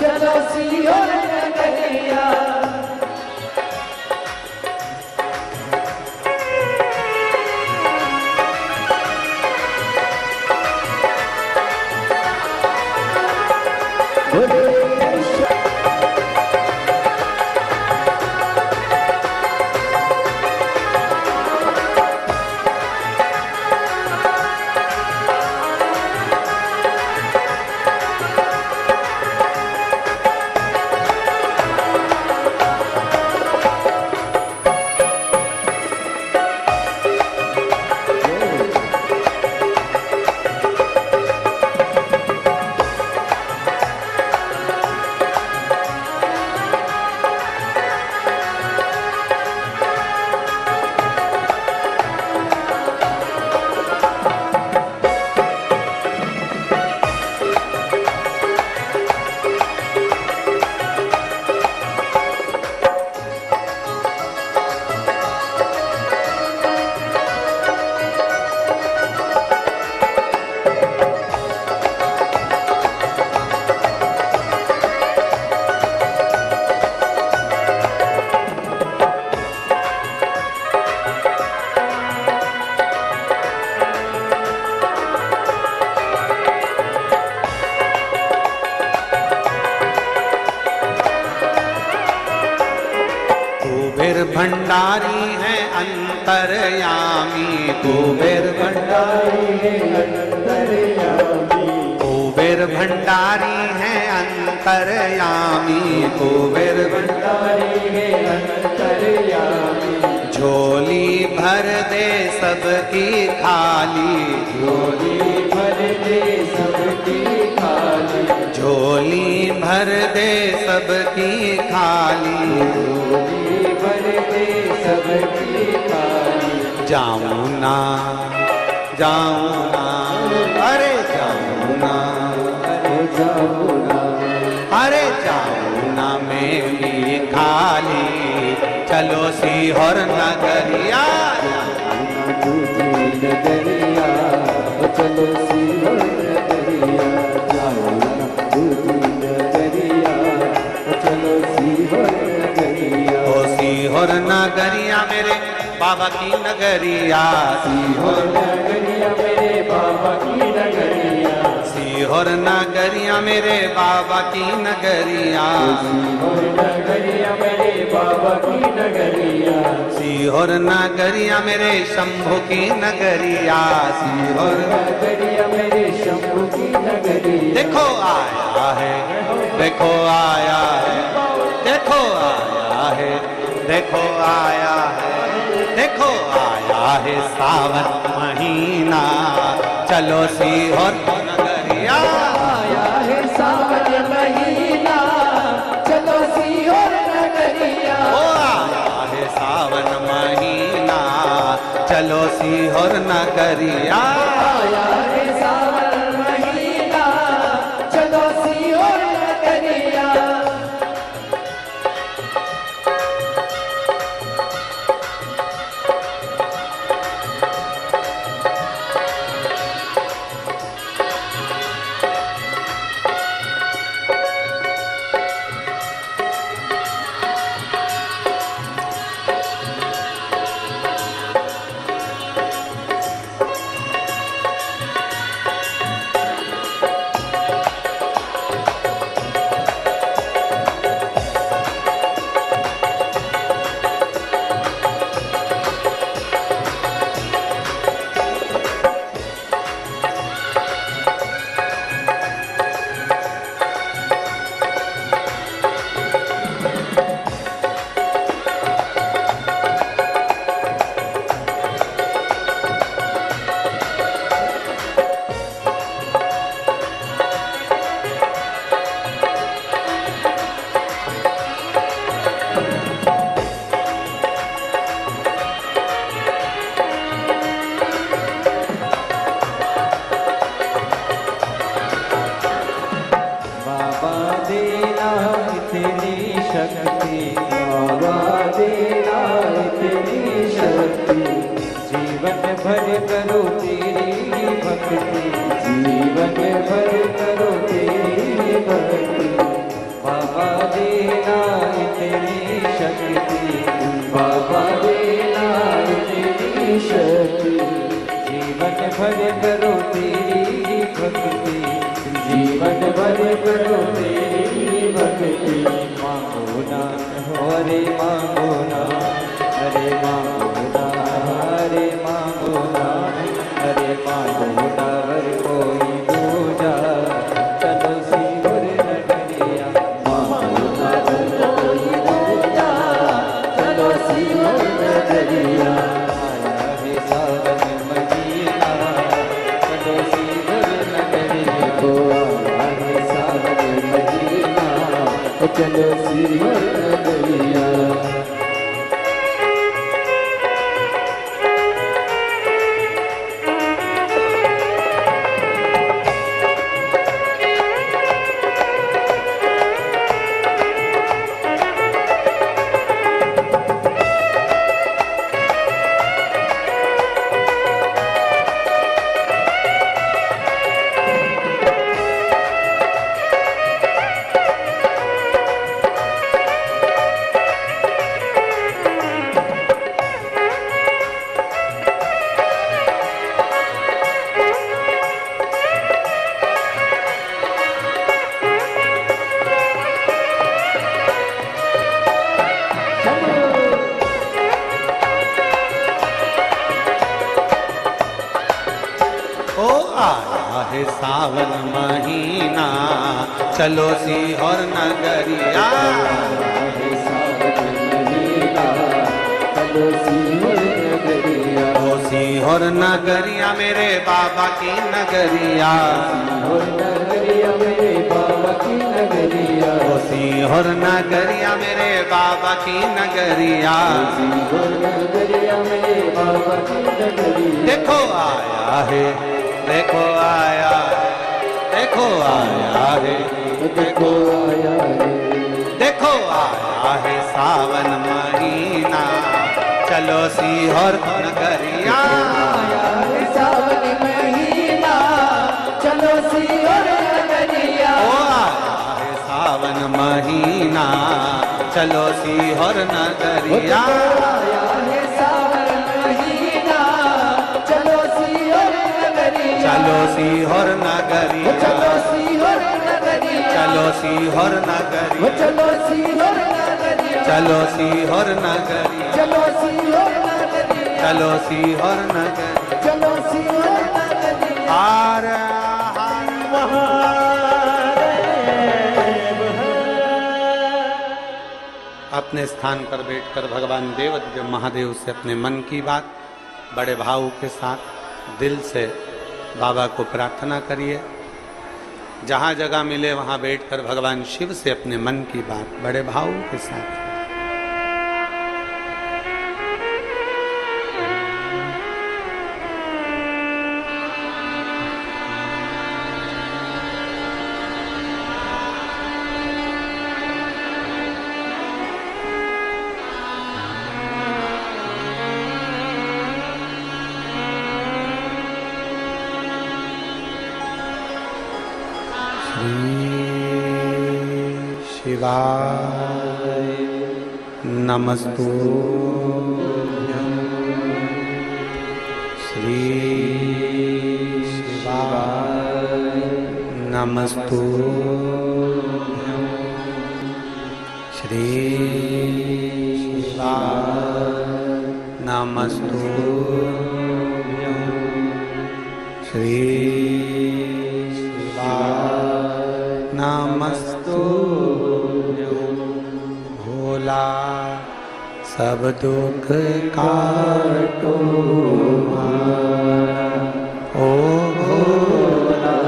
[SPEAKER 2] चलो सीहोर नगरिया,
[SPEAKER 1] कुबेर भंडारी है अंतरयामी, कुबेर भंडारी है अंतरयामी, कुबेर भंडारी है अंतरयामी, कुबेर
[SPEAKER 2] भंडारी है अंतरयामी,
[SPEAKER 1] झोली भर दे सबकी खाली,
[SPEAKER 2] झोली भर दे सबकी खाली,
[SPEAKER 1] झोली भर दे सबकी खाली,
[SPEAKER 2] झोली भर दे सबकी खाली,
[SPEAKER 1] जाऊँ ना जाऊँ ना, अरे जाऊँ ना,
[SPEAKER 2] अरे जाओ ना,
[SPEAKER 1] अरे जाऊँ ना मेरी खाली, चलो सीहोर नगरिया,
[SPEAKER 2] दूजी नगरिया, चलो सीहोर नगरिया, जाओ ना दूजी नगरिया, चलो सीहोर नगरिया,
[SPEAKER 1] ओ सीहोर नगरिया मेरे बाबा की नगरिया,
[SPEAKER 2] सीहोर नगरिया मेरे बाबा की नगरिया,
[SPEAKER 1] सीहोर नगरिया मेरे बाबा की नगरिया,
[SPEAKER 2] सीहोर नगरिया मेरे बाबा की नगरिया,
[SPEAKER 1] सीहोर नगरिया मेरे शंभु की नगरिया, सीहोर
[SPEAKER 2] नगरिया मेरे शंभु की नगरिया,
[SPEAKER 1] देखो आया है, देखो आया है, देखो आया है, देखो आया है, देखो आया है सावन महीना, चलो सीहोर नगरिया।
[SPEAKER 2] आया है सावन महीना, चलो सीहोर नगरिया।
[SPEAKER 1] ओ आया है सावन महीना, चलो सीहोर नगरिया।
[SPEAKER 2] आया है सावन महीना, चलो सीहोर नगरिया। शक्ति बाबा देना इतनी शक्ति, जीवन भर करो तेरी भक्ति, जीवन भर करो तेरी भक्ति। बाबा देना इतनी शक्ति, बाबा देना इतनी शक्ति, जीवन भर करो तेरी भक्ति, जीवन भर करो तेरी भक्ति। मांगो ना अरे मांगो ना, अरे मांगो ना, अरे मांगो ना, अरे मांगो ना वर कोई दूजा, चलो सीहोर नगरिया। मांगो ना वर कोई दूजा, चलो सीहोर नगरिया। आया है सावन महीना, चलो सीहोर नगरिया। तो आया है सावन महीना, चलो सीहोर नगरिया।
[SPEAKER 1] आया है सावन महीना, चलो सीहोर नगरिया। ओ सीहोर नगरिया मेरे बाबा की नगरिया,
[SPEAKER 2] सीहोर नगरिया मेरे बाबा की नगरिया।
[SPEAKER 1] ओ सीहोर नगरिया मेरे बाबा की नगरिया।
[SPEAKER 2] सीहोर नगरिया मेरे बाबा की नगरिया।
[SPEAKER 1] देखो आया है, देखो आया, देखो आया है,
[SPEAKER 2] देखो आया है,
[SPEAKER 1] देखो आया है सावन महीना, चलो सीहोर नगरिया।
[SPEAKER 2] आया है सावन महीना, चलो सीहोर नगरिया।
[SPEAKER 1] ओ आया है सावन महीना, चलो सीहोर नगरिया।
[SPEAKER 2] आया है सावन महीना, चलो सीहोर नगरिया।
[SPEAKER 1] चलो सीहोर नगरिया,
[SPEAKER 2] चलो सीहोर नगरिया।
[SPEAKER 1] चलो सीहोर नगरिया,
[SPEAKER 2] चलो सीहोर नगरिया।
[SPEAKER 1] चलो सीहोर नगरिया,
[SPEAKER 2] चलो सीहोर नगरिया।
[SPEAKER 1] चलो सीहोर नगरिया।
[SPEAKER 2] चलो सीहोर नगरिया।
[SPEAKER 1] हर हर अपने स्थान पर बैठकर भगवान देवदेव महादेव से अपने मन की बात बड़े भाव के साथ दिल से बाबा को प्रार्थना करिए। जहाँ जगह मिले वहाँ बैठकर भगवान शिव से अपने मन की बात बड़े भाव के साथ शिवाय नमस्तुभ्यं श्री शिवाय नमस्तुभ्यं श्री शिवाय नमस्तुभ्यं श्री शिवाय नमस्तुभ्यं भोला सब दुख काटो हमारा, ओ भोला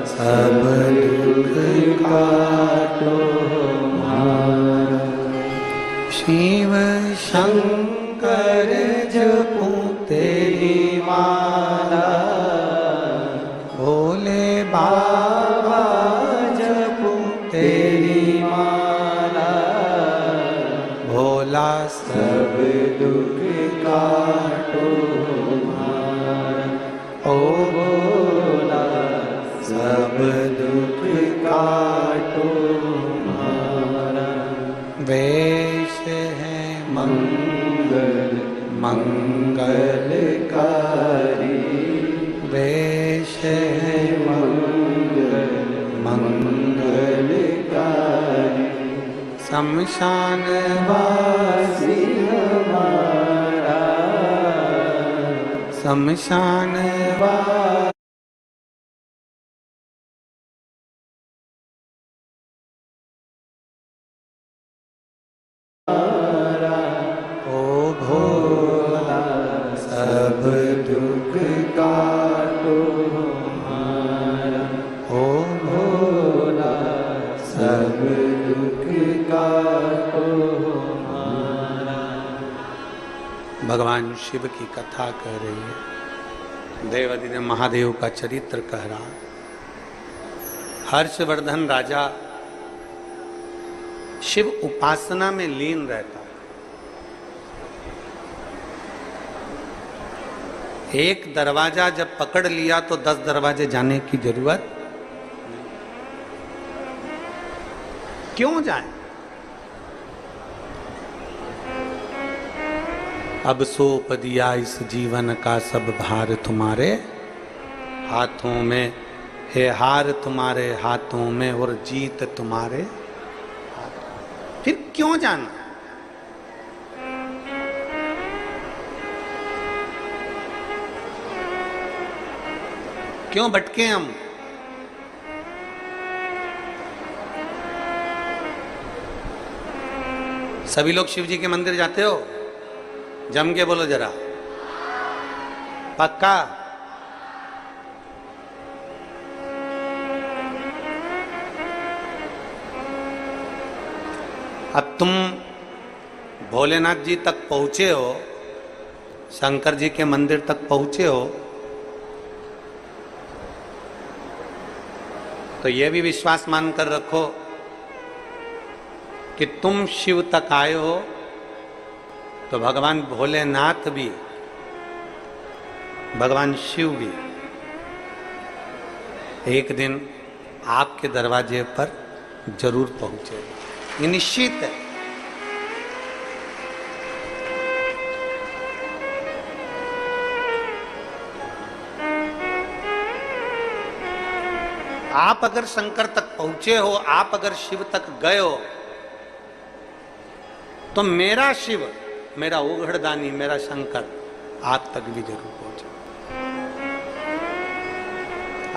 [SPEAKER 1] सब दुख काटो हमारा। शिव शंकर जपूं तेरी माला, भोले बाबा जपूं तेरी माला, भोला सब दुख काटो हमारा, ओ भोला सब दुख काटो हमारा। वेश है मंगल मंगलकारी, वेश है मंगल मंगलकारी, शमशान वासी हमारा, शमशान वासी ओ भोला सब दुख काटो हमारा, ओ भोला सब दुख काटो हमारा। भगवान शिव की कथा कह रही है, देवाधिदेव महादेव का चरित्र कह रहा है। हर्षवर्धन राजा शिव उपासना में लीन रहता है। एक दरवाजा जब पकड़ लिया तो 10 दरवाजे जाने की जरूरत क्यों जाए। अब सौंप दिया इस जीवन का सब भार तुम्हारे हाथों में, है हार तुम्हारे हाथों में और जीत तुम्हारे, फिर क्यों जाना। क्यों भटके हम। सभी लोग शिव जी के मंदिर जाते हो? जम के बोलो जरा, पक्का? अब तुम भोलेनाथ जी तक पहुंचे हो, शंकर जी के मंदिर तक पहुंचे हो, तो यह भी विश्वास मानकर रखो कि तुम शिव तक आए हो तो भगवान भोलेनाथ भी, भगवान शिव भी एक दिन आपके दरवाजे पर जरूर पहुंचे। ये निश्चित है। आप अगर शंकर तक पहुंचे हो, आप अगर शिव तक गए हो, तो मेरा शिव, मेरा ओघड़दानी, मेरा शंकर आप तक भी जरूर पहुंचे,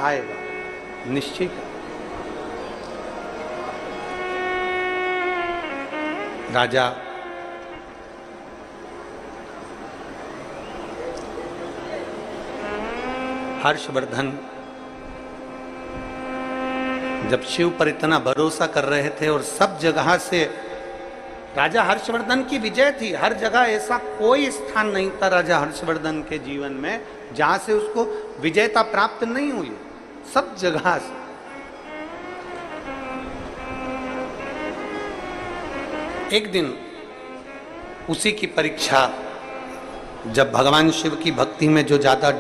[SPEAKER 1] आएगा, निश्चित है। राजा हर्षवर्धन जब शिव पर इतना भरोसा कर रहे थे और सब जगह से राजा हर्षवर्धन की विजय थी, हर जगह ऐसा कोई स्थान नहीं था राजा हर्षवर्धन के जीवन में जहां से उसको विजयता प्राप्त नहीं हुई, सब जगह से। एक दिन उसी की परीक्षा, जब भगवान शिव की भक्ति में जो ज्यादा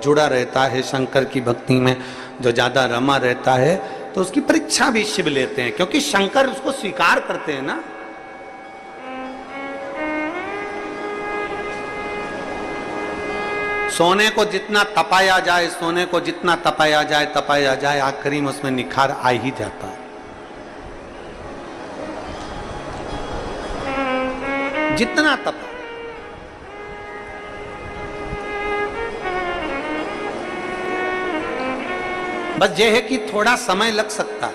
[SPEAKER 1] जुड़ा रहता है, शंकर की भक्ति में जो ज्यादा रमा रहता है, तो उसकी परीक्षा भी शिव लेते हैं, क्योंकि शंकर उसको स्वीकार करते हैं ना। सोने को जितना तपाया जाए, सोने को जितना तपाया जाए, आखिरी में उसमें निखार आ ही जाता है। जितना तपा, बस यह है कि थोड़ा समय लग सकता है।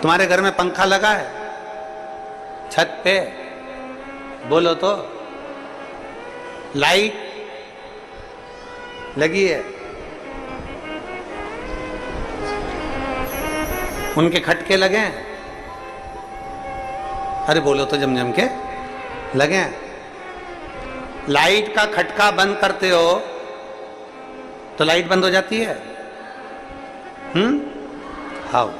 [SPEAKER 1] तुम्हारे घर में पंखा लगा है छत पे, बोलो तो। लाइट लगी है, उनके खटके लगे हैं, अरे बोलो तो जम के लगे हैं। लाइट का खटका बंद करते हो तो लाइट बंद हो जाती है। हाँ,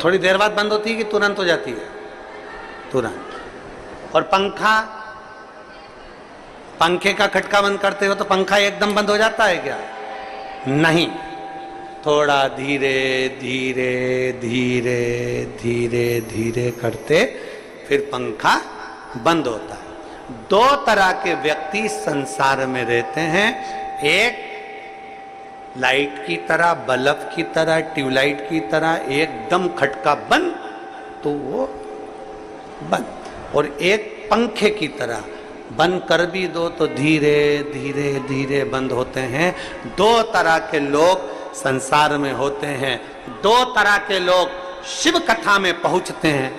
[SPEAKER 1] थोड़ी देर बाद बंद होती है कि तुरंत हो जाती है? तुरंत। और पंखे का खटका बंद करते हो तो पंखा एकदम बंद हो जाता है क्या? नहीं, थोड़ा धीरे धीरे धीरे धीरे धीरे करते फिर पंखा बंद होता है। दो तरह के व्यक्ति संसार में रहते हैं, एक लाइट की तरह, बल्ब की तरह, ट्यूबलाइट की तरह एकदम खटका बंद तो वो बंद, और एक पंखे की तरह बंद कर भी दो तो धीरे धीरे धीरे बंद होते हैं। दो तरह के लोग संसार में होते हैं, दो तरह के लोग शिव कथा में पहुंचते हैं।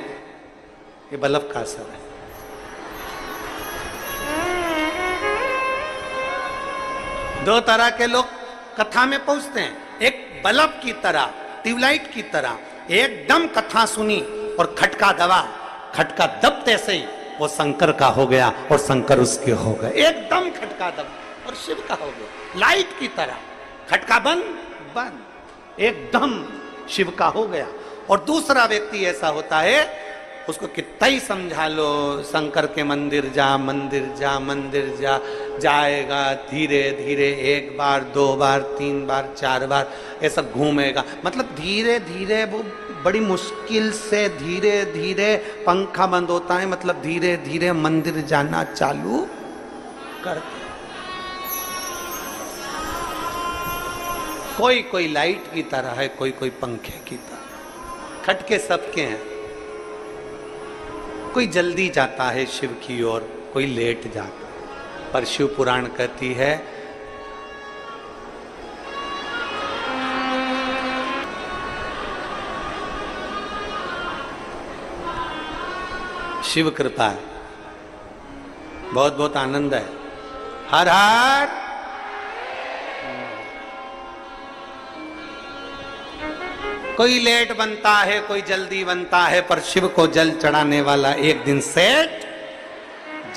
[SPEAKER 1] ये बल्ब का असर है। दो तरह के लोग कथा में पहुंचते हैं, एक बल्ब की तरह, ट्यूबलाइट की तरह, एकदम कथा सुनी और खटका दबा, खटका दबते से ही वो शंकर का हो गया और शंकर उसके हो गए। एकदम खटका दबा और शिव का हो गया। लाइट की तरह खटका बंद बंद, एकदम शिव का हो गया। और दूसरा व्यक्ति ऐसा होता है, उसको कितना ही समझा लो, शंकर के मंदिर जा, मंदिर जा, मंदिर जा, जाएगा धीरे धीरे, एक बार, दो बार, तीन बार, चार बार ऐसा घूमेगा। मतलब धीरे धीरे, वो बड़ी मुश्किल से धीरे धीरे पंखा बंद होता है, मतलब धीरे धीरे मंदिर जाना चालू करते। कोई कोई लाइट की तरह है, कोई कोई पंखे की तरह। खटके सबके हैं, कोई जल्दी जाता है शिव की ओर, कोई लेट जाता है। पर शिव पुराण कहती है, शिव कृपा है, बहुत बहुत आनंद है। हर हर कोई लेट बनता है, कोई जल्दी बनता है, पर शिव को जल चढ़ाने वाला एक दिन सेठ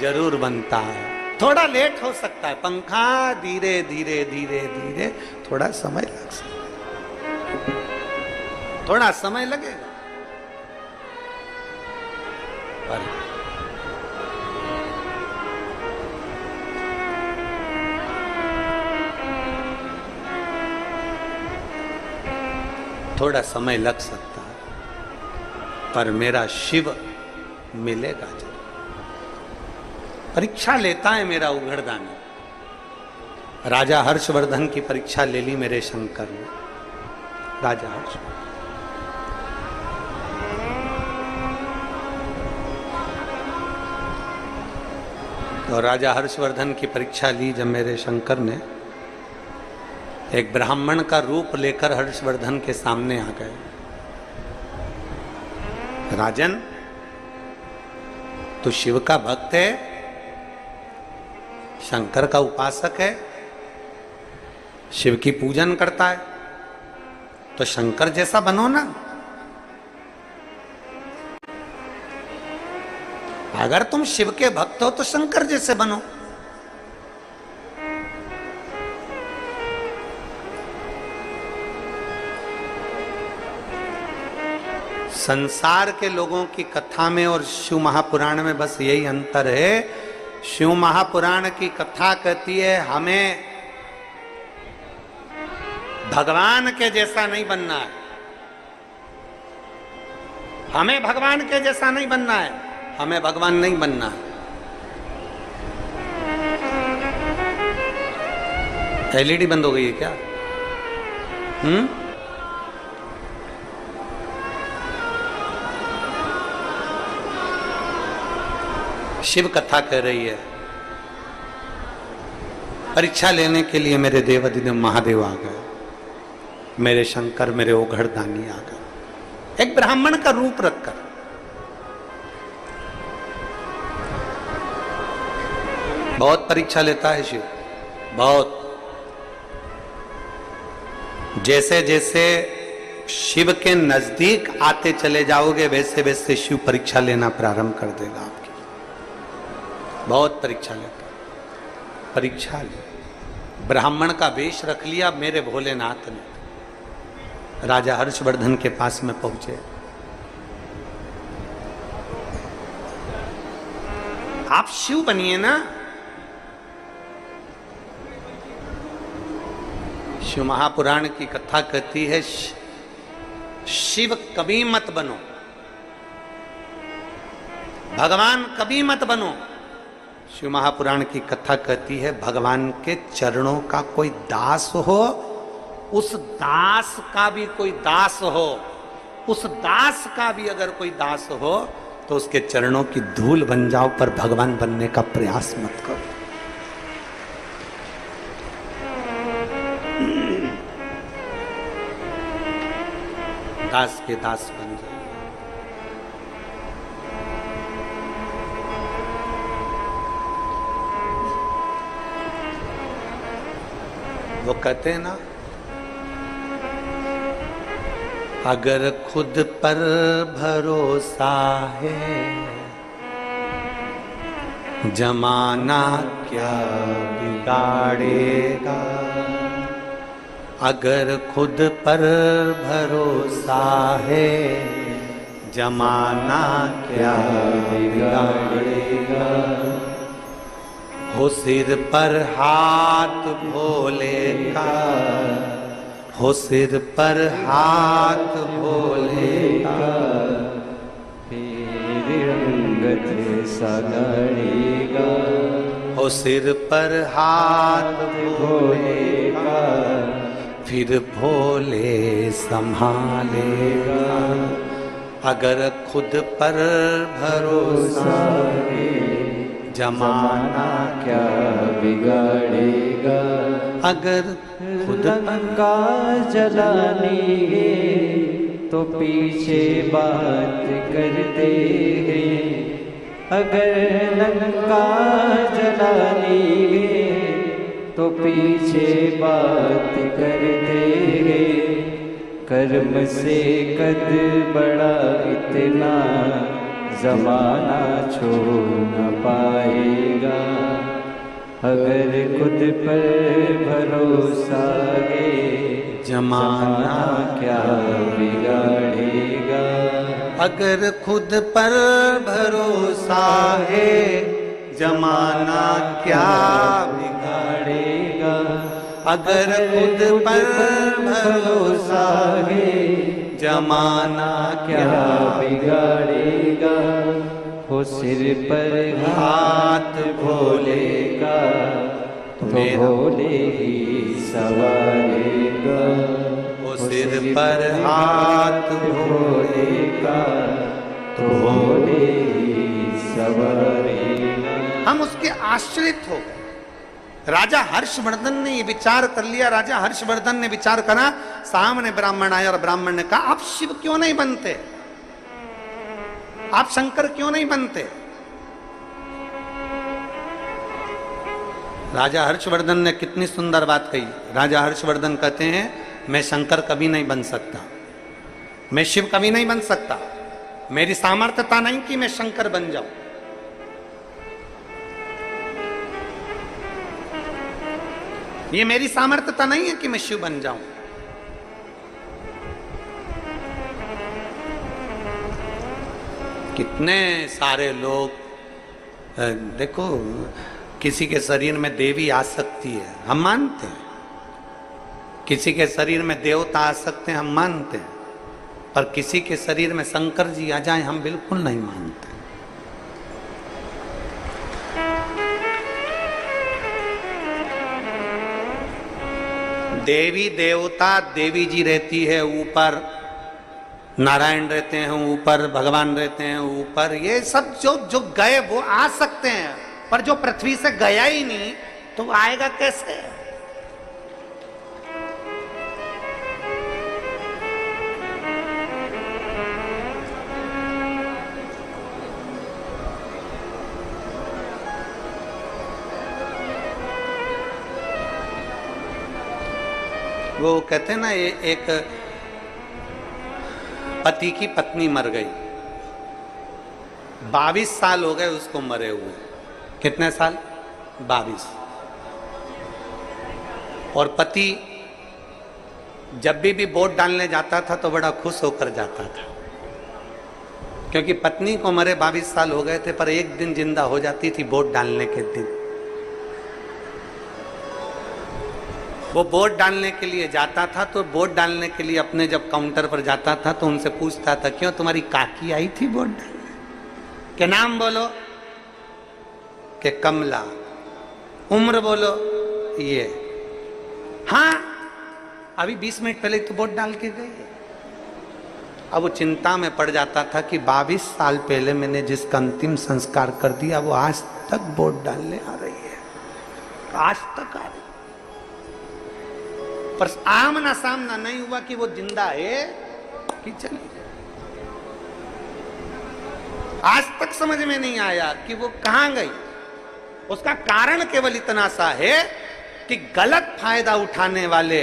[SPEAKER 1] जरूर बनता है। थोड़ा लेट हो सकता है, पंखा धीरे धीरे धीरे धीरे, थोड़ा समय लग सकता है, थोड़ा समय लगेगा। पर थोड़ा समय लग सकता है, पर मेरा शिव मिलेगा जरूर। परीक्षा लेता है मेरा उघड़दानी। राजा हर्षवर्धन की परीक्षा ले ली मेरे शंकर ने। राजा हर्षवर्धन, तो राजा हर्षवर्धन की परीक्षा ली जब मेरे शंकर ने, एक ब्राह्मण का रूप लेकर हर्षवर्धन के सामने आ गए। राजन, तू शिव का भक्त है? शंकर का उपासक है, शिव की पूजन करता है, तो शंकर जैसा बनो ना। अगर तुम शिव के भक्त हो तो शंकर जैसे बनो। संसार के लोगों की कथा में और शिव महापुराण में बस यही अंतर है। शिव महापुराण की कथा कहती है हमें भगवान के जैसा नहीं बनना है, हमें भगवान के जैसा नहीं बनना है, हमें भगवान नहीं बनना है। एलईडी बंद हो गई है क्या? शिव कथा कह रही है परीक्षा लेने के लिए मेरे देवाधिदेव महादेव आ गए, मेरे शंकर, मेरे ओघड़दानी आ गए, एक ब्राह्मण का रूप रखकर। बहुत परीक्षा लेता है शिव, बहुत। जैसे जैसे शिव के नजदीक आते चले जाओगे वैसे वैसे शिव परीक्षा लेना प्रारंभ कर देगा आपकी। बहुत परीक्षा लेता, परीक्षा ले। ब्राह्मण का वेश रख लिया मेरे भोलेनाथ ने, राजा हर्षवर्धन के पास में पहुंचे। आप शिव बनिए ना। शिव महापुराण की कथा कहती है शिव कभी मत बनो, भगवान कभी मत बनो। शिव महापुराण की कथा कहती है भगवान के चरणों का कोई दास हो, उस दास का भी कोई दास हो, उस दास का भी अगर कोई दास हो तो उसके चरणों की धूल बन जाओ, पर भगवान बनने का प्रयास मत करो। दास के दास बन जाओ। वो कहते हैं ना, अगर खुद पर भरोसा है जमाना क्या बिगाड़ेगा। अगर खुद पर भरोसा है जमाना क्या बिगाड़ेगा। हो सिर पर हाथ भोले का, हो सिर पर हाथ भोले का,
[SPEAKER 2] फिर अंगत सगाड़ेगा।
[SPEAKER 1] हो सिर पर हाथ भोले का, फिर भोले संभालेगा। अगर खुद पर भरोसा है जमाना
[SPEAKER 2] क्या बिगाड़ेगा।
[SPEAKER 1] अगर खुद
[SPEAKER 2] लंका जलानी तो पीछे बात करते हैं। अगर लंका जलानी तो पीछे बात करते हैं। कर्म से कद बड़ा इतना जमाना छोड़ न पाएगा। अगर खुद पर भरोसा है जमाना क्या बिगाड़ेगा।
[SPEAKER 1] अगर खुद पर भरोसा है जमाना क्या बिगाड़ेगा। अगर खुद पर भरोसा है जमाना क्या
[SPEAKER 2] बिगाड़ेगा। हो सिर पर हाथ भोले का तो भोले ही सवारेगा।
[SPEAKER 1] वो सिर पर हाथ
[SPEAKER 2] भोले का तो भोले ही सवारेगा।
[SPEAKER 1] हम उसके आश्रित हो गए। राजा हर्षवर्धन ने ये विचार कर लिया। राजा हर्षवर्धन ने विचार करा, सामने ब्राह्मण आया और ब्राह्मण ने कहा आप शिव क्यों नहीं बनते, आप शंकर क्यों नहीं बनते। राजा हर्षवर्धन ने कितनी सुंदर बात कही। राजा हर्षवर्धन कहते हैं मैं शंकर कभी नहीं बन सकता, मैं शिव कभी नहीं बन सकता, मेरी सामर्थ्यता नहीं कि मैं शंकर बन जाऊं। ये मेरी सामर्थ्यता नहीं है कि मैं शिव बन जाऊं। कितने सारे लोग देखो, किसी के शरीर में देवी आ सकती है, हम मानते हैं, किसी के शरीर में देवता आ सकते हैं, हम मानते हैं, पर किसी के शरीर में शंकर जी आ जाएं हम बिल्कुल नहीं मानते। देवी देवता, देवी जी रहती है ऊपर, नारायण रहते हैं ऊपर, भगवान रहते हैं ऊपर, ये सब जो जो गए वो आ सकते हैं, पर जो पृथ्वी से गया ही नहीं तो आएगा कैसे? वो कहते हैं ना, ये एक पति की पत्नी मर गई, 22 साल हो गए उसको मरे हुए। कितने साल? 22। और पति जब भी वोट डालने जाता था तो बड़ा खुश होकर जाता था, क्योंकि पत्नी को मरे 22 साल हो गए थे, पर एक दिन जिंदा हो जाती थी वोट डालने के दिन। वो वोट डालने के लिए जाता था, तो वोट डालने के लिए अपने जब काउंटर पर जाता था तो उनसे पूछता था, क्यों तुम्हारी काकी आई थी वोट डालने? क्या नाम बोलो? के कमला। उम्र बोलो? ये। हाँ, अभी 20 मिनट पहले तो वोट डाल के गई। अब वो चिंता में पड़ जाता था कि 22 साल पहले मैंने जिसका अंतिम संस्कार कर दिया वो आज तक वोट डालने आ रही है, आज तक आ रही, पर आमना सामना नहीं हुआ कि वो जिंदा है कि चली। आज तक समझ में नहीं आया कि वो कहां गई। उसका कारण केवल इतना सा है कि गलत फायदा उठाने वाले,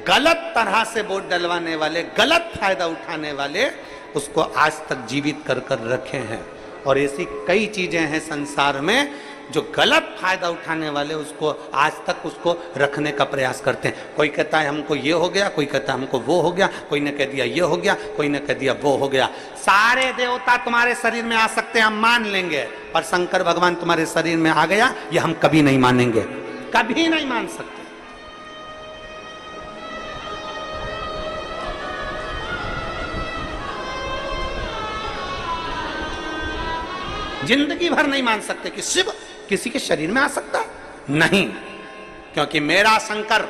[SPEAKER 1] गलत तरह से वोट डलवाने वाले, गलत फायदा उठाने वाले उसको आज तक जीवित कर कर रखे हैं। और ऐसी कई चीजें हैं संसार में जो गलत फायदा उठाने वाले उसको आज तक उसको रखने का प्रयास करते हैं। कोई कहता है हमको ये हो गया, कोई कहता है हमको वो हो गया, कोई ने कह दिया ये हो गया, कोई ने कह दिया वो हो गया। सारे देवता तुम्हारे शरीर में आ सकते हैं, हम मान लेंगे, पर शंकर भगवान तुम्हारे शरीर में आ गया ये हम कभी नहीं मानेंगे, कभी नहीं मान सकते। जिंदगी भर नहीं मान सकते कि शिव किसी के शरीर में आ सकता है, नहीं, क्योंकि मेरा शंकर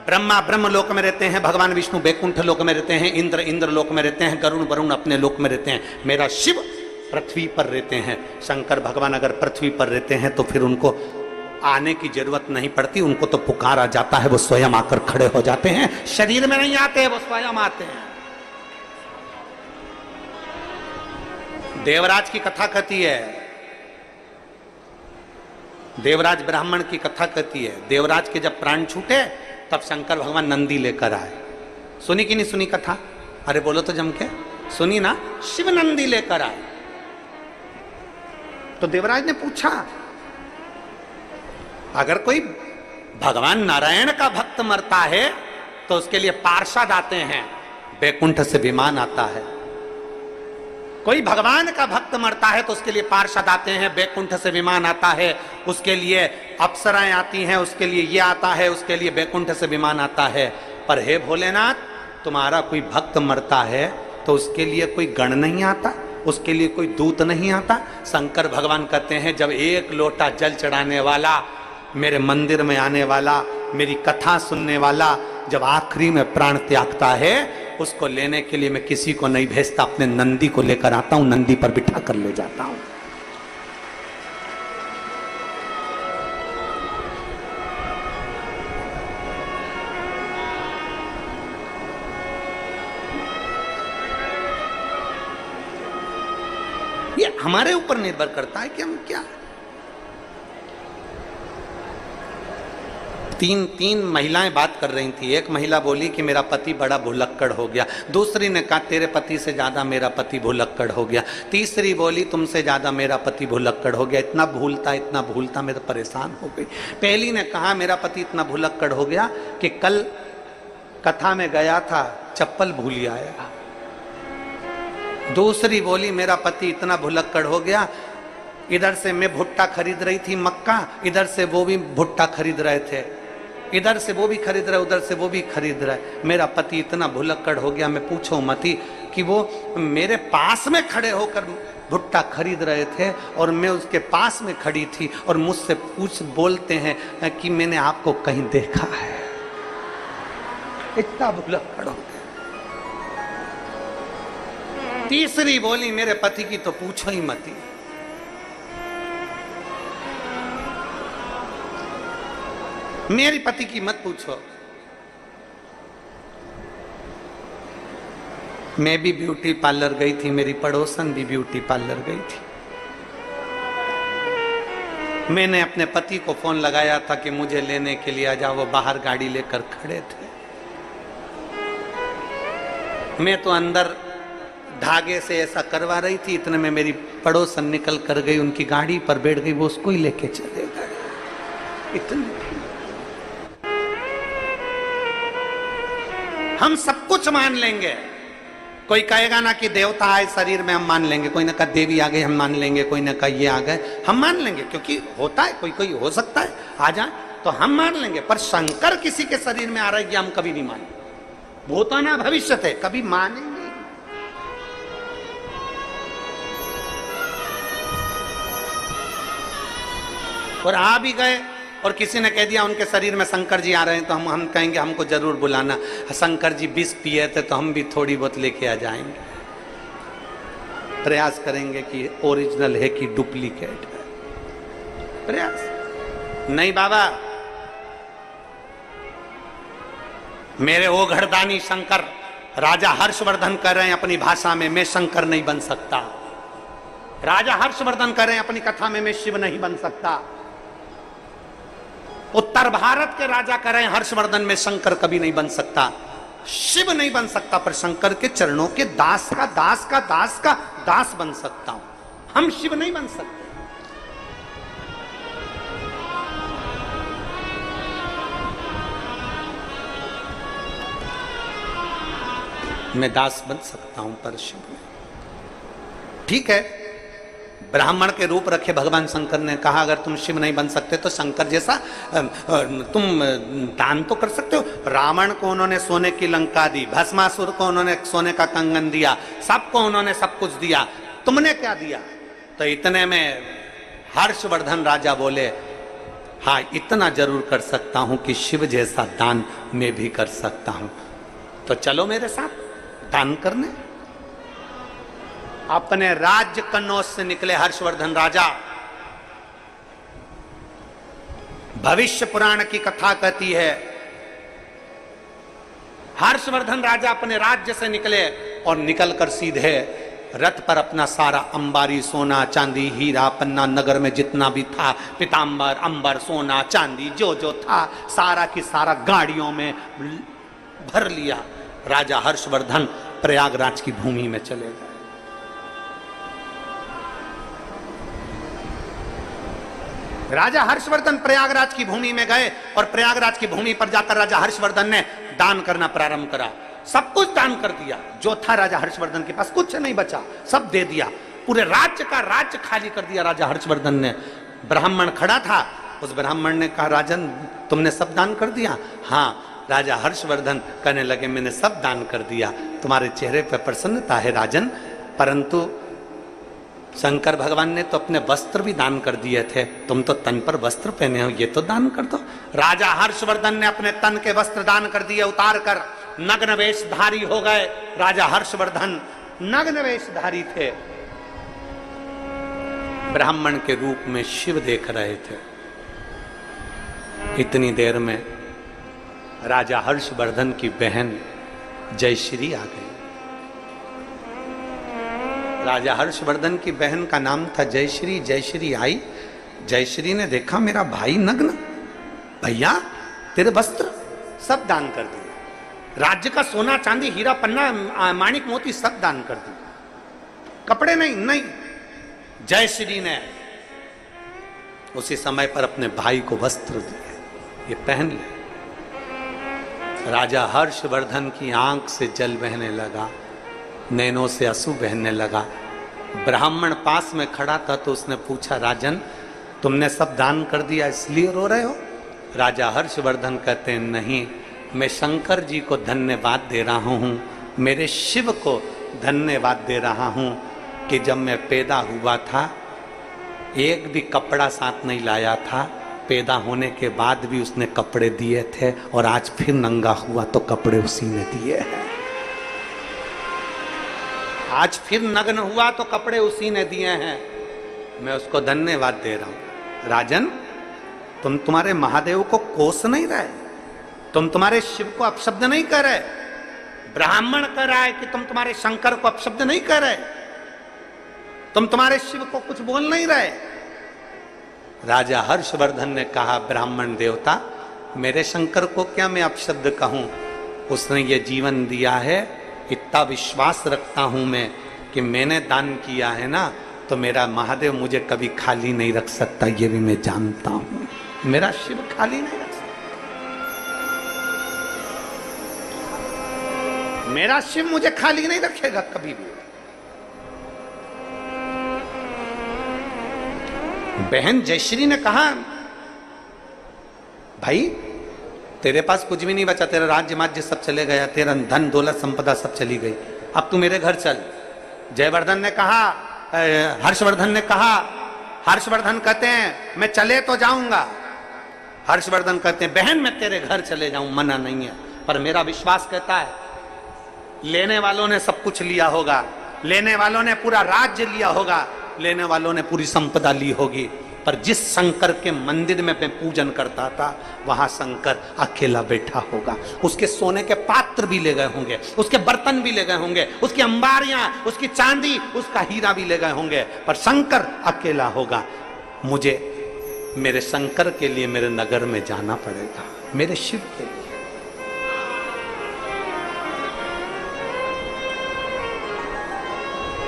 [SPEAKER 1] ब्रह्मा ब्रह्म लोक में रहते हैं, भगवान विष्णु बैकुंठ लोक में रहते हैं, इंद्र इंद्र लोक में रहते हैं, गरुण वरुण अपने लोक में रहते हैं, मेरा शिव पृथ्वी पर रहते हैं। शंकर भगवान अगर पृथ्वी पर रहते हैं तो फिर उनको आने की जरूरत नहीं पड़ती, उनको तो पुकारा जाता है, वो स्वयं आकर खड़े हो जाते हैं, शरीर में नहीं आते, वो स्वयं आते हैं। देवराज की कथा कहती है, देवराज ब्राह्मण की कथा कहती है, देवराज के जब प्राण छूटे तब शंकर भगवान नंदी लेकर आए। सुनी कि नहीं सुनी कथा? अरे बोलो तो जम के, सुनी ना? शिव नंदी लेकर आए। तो देवराज ने पूछा, अगर कोई भगवान नारायण का भक्त मरता है तो उसके लिए पार्षद आते हैं, बैकुंठ से विमान आता है। कोई भगवान का भक्त मरता है तो उसके लिए पार्षद आते हैं, बैकुंठ से विमान आता है, उसके लिए अप्सराएं आती हैं, उसके लिए ये आता है, उसके लिए बैकुंठ से विमान आता है। पर हे भोलेनाथ, तुम्हारा कोई भक्त मरता है तो उसके लिए कोई गण नहीं आता, उसके लिए कोई दूत नहीं आता। शंकर भगवान कहते हैं, जब एक लोटा जल चढ़ाने वाला, मेरे मंदिर में आने वाला, मेरी कथा सुनने वाला जब आखिरी में प्राण त्यागता है, उसको लेने के लिए मैं किसी को नहीं भेजता, अपने नंदी को लेकर आता हूं, नंदी पर बिठा कर ले जाता हूं। ये हमारे ऊपर निर्भर करता है कि हम क्या। तीन महिलाएं बात कर रही थी। एक महिला बोली कि मेरा पति बड़ा भुलक्कड़ हो गया, दूसरी ने कहा तेरे पति से ज़्यादा मेरा पति भुलक्कड़ हो गया, तीसरी बोली तुमसे ज़्यादा मेरा पति भुलक्कड़ हो गया, इतना भूलता मैं तो परेशान हो गई। पहली ने कहा मेरा पति इतना भुलक्कड़ हो गया कि कल कथा में गया था, चप्पल भूल आया। दूसरी बोली मेरा पति इतना भुलक्कड़ हो गया, इधर से मैं भुट्टा खरीद रही थी मक्का, इधर से वो भी भुट्टा खरीद रहे थे, इधर से वो भी खरीद रहे, उधर से वो भी खरीद रहे। मेरा पति इतना भुलक्कड़ हो गया, मैं पूछो मती कि वो मेरे पास में खड़े होकर भुट्टा खरीद रहे थे और मैं उसके पास में खड़ी थी और मुझसे बोलते हैं कि मैंने आपको कहीं देखा है। इतना भुलक्कड़ हो गया। तीसरी बोली मेरे पति की तो पूछो ही मती। मेरी पति की मत पूछो। मैं भी ब्यूटी पार्लर गई थी, मेरी पड़ोसन भी ब्यूटी पार्लर गई थी। मैंने अपने पति को फोन लगाया था कि मुझे लेने के लिए आ जाओ, वो बाहर गाड़ी लेकर खड़े थे। मैं तो अंदर धागे से ऐसा करवा रही थी, इतने में मेरी पड़ोसन निकल कर गई, उनकी गाड़ी पर बैठ गई, वो उसको ही लेके चले गए। इतने हम सब कुछ मान लेंगे। कोई कहेगा ना कि देवता आए शरीर में, हम मान लेंगे। कोई ने कहा देवी आ गई, हम मान लेंगे। कोई ने कहा ये आ गए, हम मान लेंगे, क्योंकि होता है, कोई कोई हो सकता है आ जाए तो हम मान लेंगे। पर शंकर किसी के शरीर में आ रहा है कि हम कभी नहीं मानेंगे। भूताना भविष्य थे, कभी मानेंगे। और आ भी गए और किसी ने कह दिया उनके शरीर में शंकर जी आ रहे हैं, तो हम कहेंगे हमको जरूर बुलाना। शंकर जी विष पिए थे तो हम भी थोड़ी बहुत लेके आ जाएंगे। प्रयास करेंगे कि ओरिजिनल है कि डुप्लीकेट है। प्रयास नहीं बाबा। मेरे वो घरदानी शंकर राजा हर्षवर्धन कर रहे हैं अपनी भाषा में, मैं शंकर नहीं बन सकता। राजा हर्षवर्धन कर रहे हैं अपनी कथा में, मैं शिव नहीं बन सकता। उत्तर भारत के राजा कह रहे हैं हर्षवर्धन में शंकर कभी नहीं बन सकता, शिव नहीं बन सकता, पर शंकर के चरणों के दास का दास का दास का दास बन सकता हूं। हम शिव नहीं बन सकते। मैं दास बन सकता हूं पर शिव नहीं। ठीक है, ब्राह्मण के रूप रखे भगवान शंकर ने कहा अगर तुम शिव नहीं बन सकते तो शंकर जैसा तुम दान तो कर सकते हो। रावण को उन्होंने सोने की लंका दी, भस्मासुर को उन्होंने सोने का कंगन दिया, सबको उन्होंने सब कुछ दिया, तुमने क्या दिया? तो इतने में हर्षवर्धन राजा बोले हाँ इतना जरूर कर सकता हूं कि शिव जैसा दान मैं भी कर सकता हूं, तो चलो मेरे साथ दान करने। अपने राज्य कन्नौज से निकले हर्षवर्धन राजा। भविष्य पुराण की कथा कहती है हर्षवर्धन राजा अपने राज्य से निकले और निकलकर सीधे रथ पर अपना सारा अंबारी सोना चांदी हीरा पन्ना नगर में जितना भी था पीतांबर अंबर सोना चांदी जो जो था सारा की सारा गाड़ियों में भर लिया। राजा हर्षवर्धन प्रयागराज की भूमि में चले गए। राजा हर्षवर्धन प्रयागराज की भूमि में गए और प्रयागराज की भूमि पर जाकर राजा हर्षवर्धन ने दान करना प्रारंभ करा। सब कुछ दान कर दिया जो था राजा हर्षवर्धन के पास, कुछ नहीं बचा, सब दे दिया। पूरे राज्य का राज्य खाली कर दिया राजा हर्षवर्धन ने। ब्राह्मण खड़ा था, उस ब्राह्मण ने कहा राजन तुमने सब दान कर दिया? हाँ। राजा हर्षवर्धन कहने लगे मैंने सब दान कर दिया। तुम्हारे चेहरे पर प्रसन्नता है राजन, परंतु शंकर भगवान ने तो अपने वस्त्र भी दान कर दिए थे, तुम तो तन पर वस्त्र पहने हो, ये तो दान कर दो। राजा हर्षवर्धन ने अपने तन के वस्त्र दान कर दिए, उतार कर नग्न वेशधारी हो गए। राजा हर्षवर्धन नग्न वेशधारी थे, ब्राह्मण के रूप में शिव देख रहे थे। इतनी देर में राजा हर्षवर्धन की बहन जयश्री आ गई। राजा हर्षवर्धन की बहन का नाम था जयश्री। जयश्री आई, जयश्री ने देखा मेरा भाई नग्न। भैया तेरे वस्त्र सब दान कर दिए, राज्य का सोना चांदी हीरा पन्ना माणिक मोती सब दान कर दिए, कपड़े नहीं। नहीं, जय श्री ने उसी समय पर अपने भाई को वस्त्र दिए, ये पहन ले। राजा हर्षवर्धन की आंख से जल बहने लगा, नैनों से आंसू बहने लगा। ब्राह्मण पास में खड़ा था तो उसने पूछा, राजन तुमने सब दान कर दिया इसलिए रो रहे हो? राजा हर्षवर्धन कहते हैं, नहीं, मैं शंकर जी को धन्यवाद दे रहा हूँ, मेरे शिव को धन्यवाद दे रहा हूँ कि जब मैं पैदा हुआ था एक भी कपड़ा साथ नहीं लाया था, पैदा होने के बाद भी उसने कपड़े दिए थे, और आज फिर नंगा हुआ तो कपड़े उसी ने दिए हैं। आज फिर नग्न हुआ तो कपड़े उसी ने दिए हैं, मैं उसको धन्यवाद दे रहा हूं। राजन तुम्हारे महादेव को कोस नहीं रहे, तुम्हारे शिव को अपशब्द नहीं कर रहे, ब्राह्मण कह रहा है कि तुम्हारे शंकर को अपशब्द नहीं कर रहे, तुम्हारे शिव को कुछ बोल नहीं रहे। राजा हर्षवर्धन ने कहा, ब्राह्मण देवता मेरे शंकर को क्या मैं अपशब्द कहूं, उसने ये जीवन दिया है, इतना विश्वास रखता हूं मैं कि मैंने दान किया है ना, तो मेरा महादेव मुझे कभी खाली नहीं रख सकता, ये भी मैं जानता हूं। मेरा शिव खाली नहीं रख सकता, मेरा शिव मुझे खाली नहीं रखेगा कभी भी। बहन जयश्री ने कहा, भाई तेरे पास कुछ भी नहीं बचा, तेरा राज्य माज्य सब चले गया, तेरा धन दौलत संपदा सब चली गई, अब तू मेरे घर चल। जयवर्धन ने कहा, हर्षवर्धन ने कहा, हर्षवर्धन कहते हैं मैं चले तो जाऊंगा, हर्षवर्धन कहते हैं बहन मैं तेरे घर चले जाऊं, मना नहीं है, पर मेरा विश्वास कहता है लेने वालों ने सब कुछ लिया होगा, लेने वालों ने पूरा राज्य लिया होगा, लेने वालों ने पूरी संपदा ली होगी, पर जिस शंकर के मंदिर में मैं पूजन करता था वहां शंकर अकेला बैठा होगा। उसके सोने के पात्र भी ले गए होंगे, उसके बर्तन भी ले गए होंगे, उसकी अंबारियां, उसकी चांदी, उसका हीरा भी ले गए होंगे, पर शंकर अकेला होगा। मुझे मेरे शंकर के लिए मेरे नगर में जाना पड़ेगा, मेरे शिव के लिए।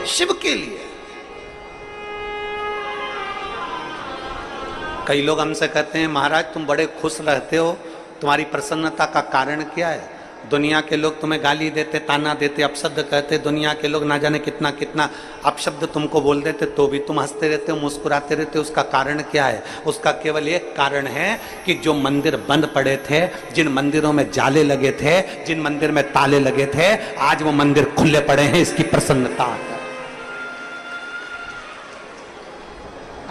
[SPEAKER 1] शिव के लिए। कई लोग हमसे कहते हैं, महाराज तुम बड़े खुश रहते हो, तुम्हारी प्रसन्नता का कारण क्या है? दुनिया के लोग तुम्हें गाली देते, ताना देते, अपशब्द कहते, दुनिया के लोग ना जाने कितना कितना अपशब्द तुमको बोल देते, तो भी तुम हंसते रहते हो, मुस्कुराते रहते हो। उसका कारण क्या है? उसका केवल एक कारण है कि जो मंदिर बंद पड़े थे, जिन मंदिरों में जाले लगे थे, जिन मंदिर में ताले लगे थे, आज वो मंदिर खुले पड़े हैं, इसकी प्रसन्नता है।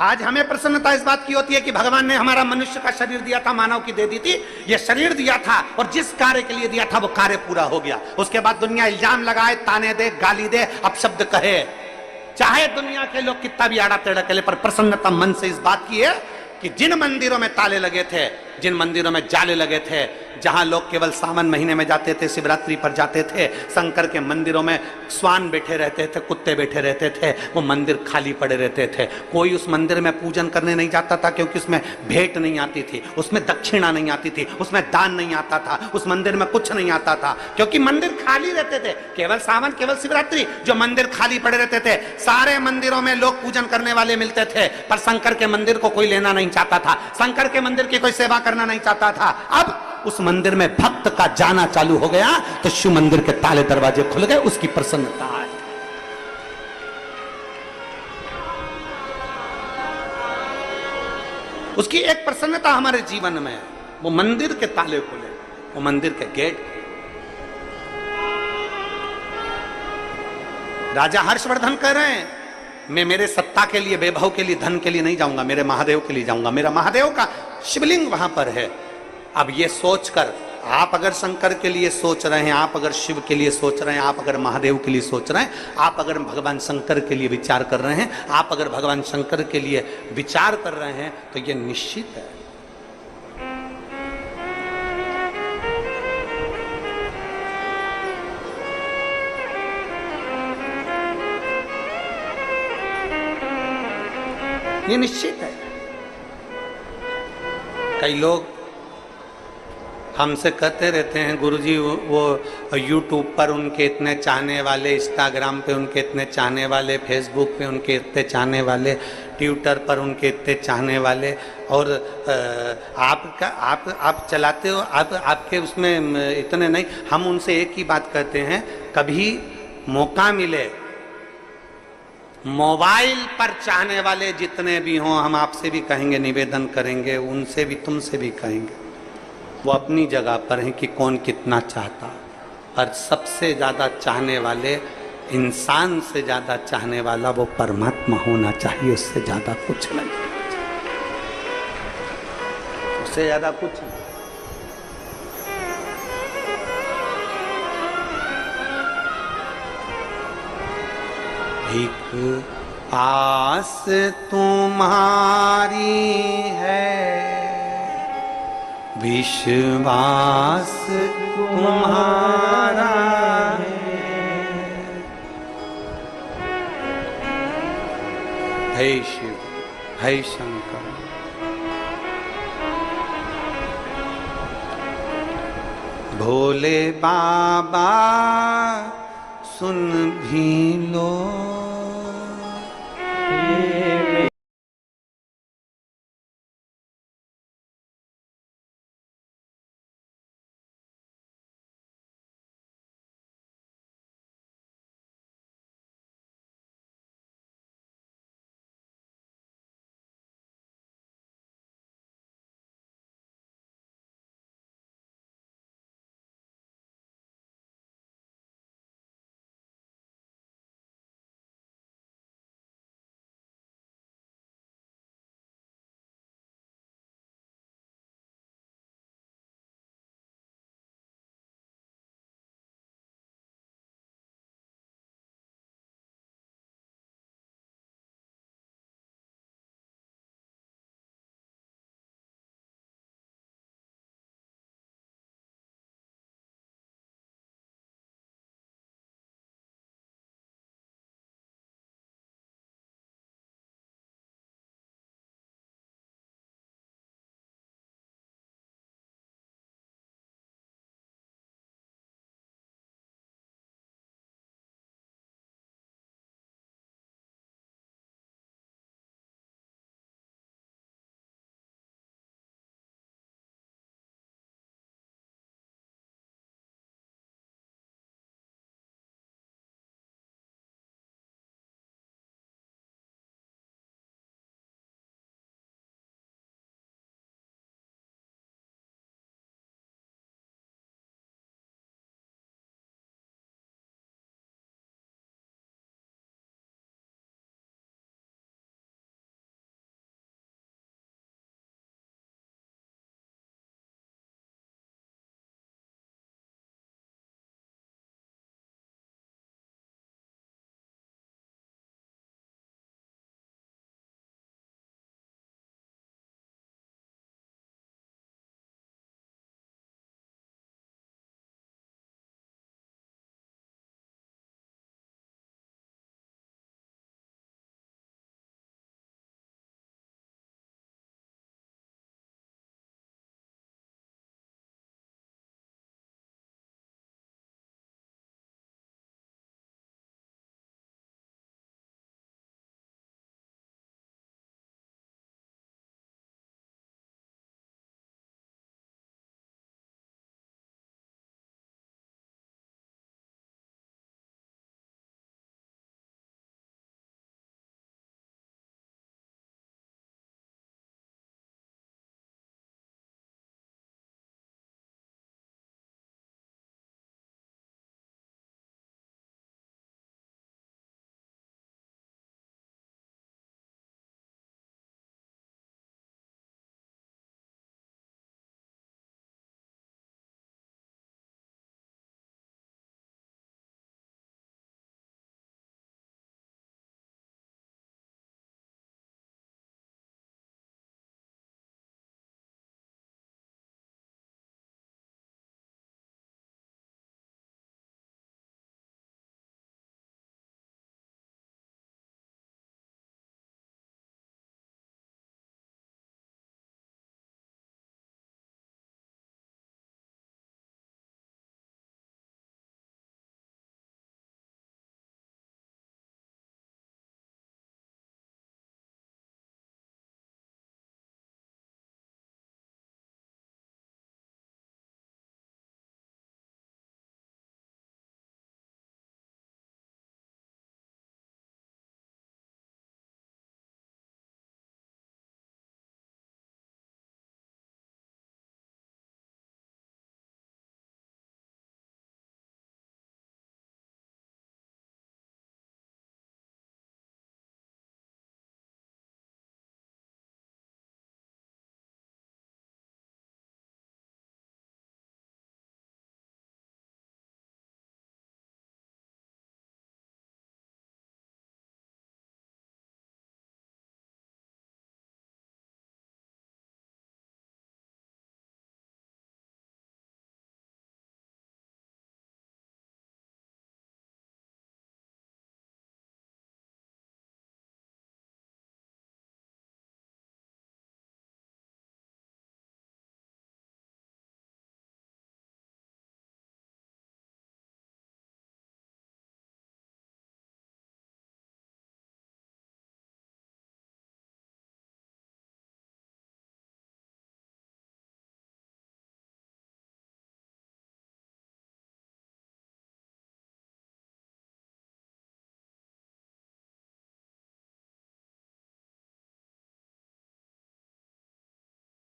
[SPEAKER 1] आज हमें प्रसन्नता इस बात की होती है कि भगवान ने हमारा मनुष्य का शरीर दिया था, मानव की दे दी थी, ये शरीर दिया था और जिस कार्य के लिए दिया था वो कार्य पूरा हो गया। उसके बाद दुनिया इल्जाम लगाए, ताने दे, गाली दे, अपशब्द कहे, चाहे दुनिया के लोग कितना भी आड़ा टेढ़ा करे, पर प्रसन्नता मन से इस बात की है कि जिन मंदिरों में ताले लगे थे, जिन मंदिरों में जाले लगे थे, जहां लोग केवल सावन महीने में जाते थे, शिवरात्रि पर जाते थे, शंकर के मंदिरों में स्वान बैठे रहते थे, कुत्ते बैठे रहते थे, वो मंदिर खाली पड़े रहते थे। कोई उस मंदिर में पूजन करने नहीं जाता था, क्योंकि उसमें भेंट नहीं आती थी, उसमें दक्षिणा नहीं आती थी, उसमें दान नहीं आता था, उस मंदिर में कुछ नहीं आता था, क्योंकि मंदिर खाली रहते थे। केवल सावन, केवल शिवरात्रि, जो मंदिर खाली पड़े रहते थे, सारे मंदिरों में लोग पूजन करने वाले मिलते थे, पर शंकर के मंदिर को कोई लेना नहीं चाहता था, शंकर के मंदिर की कोई सेवा करना नहीं चाहता था। अब उस मंदिर में भक्त का जाना चालू हो गया तो शिव मंदिर के ताले दरवाजे खुल गए, उसकी प्रसन्नता है। उसकी एक प्रसन्नता हमारे जीवन में है, वो मंदिर के ताले खुले, वो मंदिर के गेट। राजा हर्षवर्धन कह रहे हैं, मैं मेरे सत्ता के लिए, वैभव के लिए, धन के लिए नहीं जाऊंगा, मेरे महादेव के लिए जाऊंगा, मेरा महादेव का शिवलिंग वहां पर है। अब ये सोचकर आप अगर शंकर के लिए सोच रहे हैं, आप अगर शिव के लिए सोच रहे हैं, आप अगर महादेव के लिए सोच रहे हैं, आप अगर भगवान शंकर के लिए विचार कर रहे हैं, आप अगर भगवान शंकर के लिए विचार कर रहे हैं, तो ये निश्चित है ये निश्चित है। कई लोग हमसे कहते रहते हैं गुरुजी वो यूट्यूब पर उनके इतने चाहने वाले, इंस्टाग्राम पे उनके इतने चाहने वाले, फेसबुक पे उनके इतने चाहने वाले, ट्विटर पर उनके इतने चाहने वाले, और आप चलाते हो, आपके उसमें इतने नहीं। हम उनसे एक ही बात कहते हैं, कभी मौका मिले मोबाइल पर चाहने वाले जितने भी हों, हम आपसे भी कहेंगे, निवेदन करेंगे, उनसे भी, तुमसे भी कहेंगे, वो अपनी जगह पर हैं कि कौन कितना चाहता, पर सबसे ज़्यादा चाहने वाले, इंसान से ज़्यादा चाहने वाला वो परमात्मा होना चाहिए, उससे ज़्यादा कुछ नहीं, उससे ज़्यादा कुछ नहीं। एक आस तुम्हारी है, विश्वास तुम्हारा है शिव, है शंकर। भोले बाबा सुन भी लो।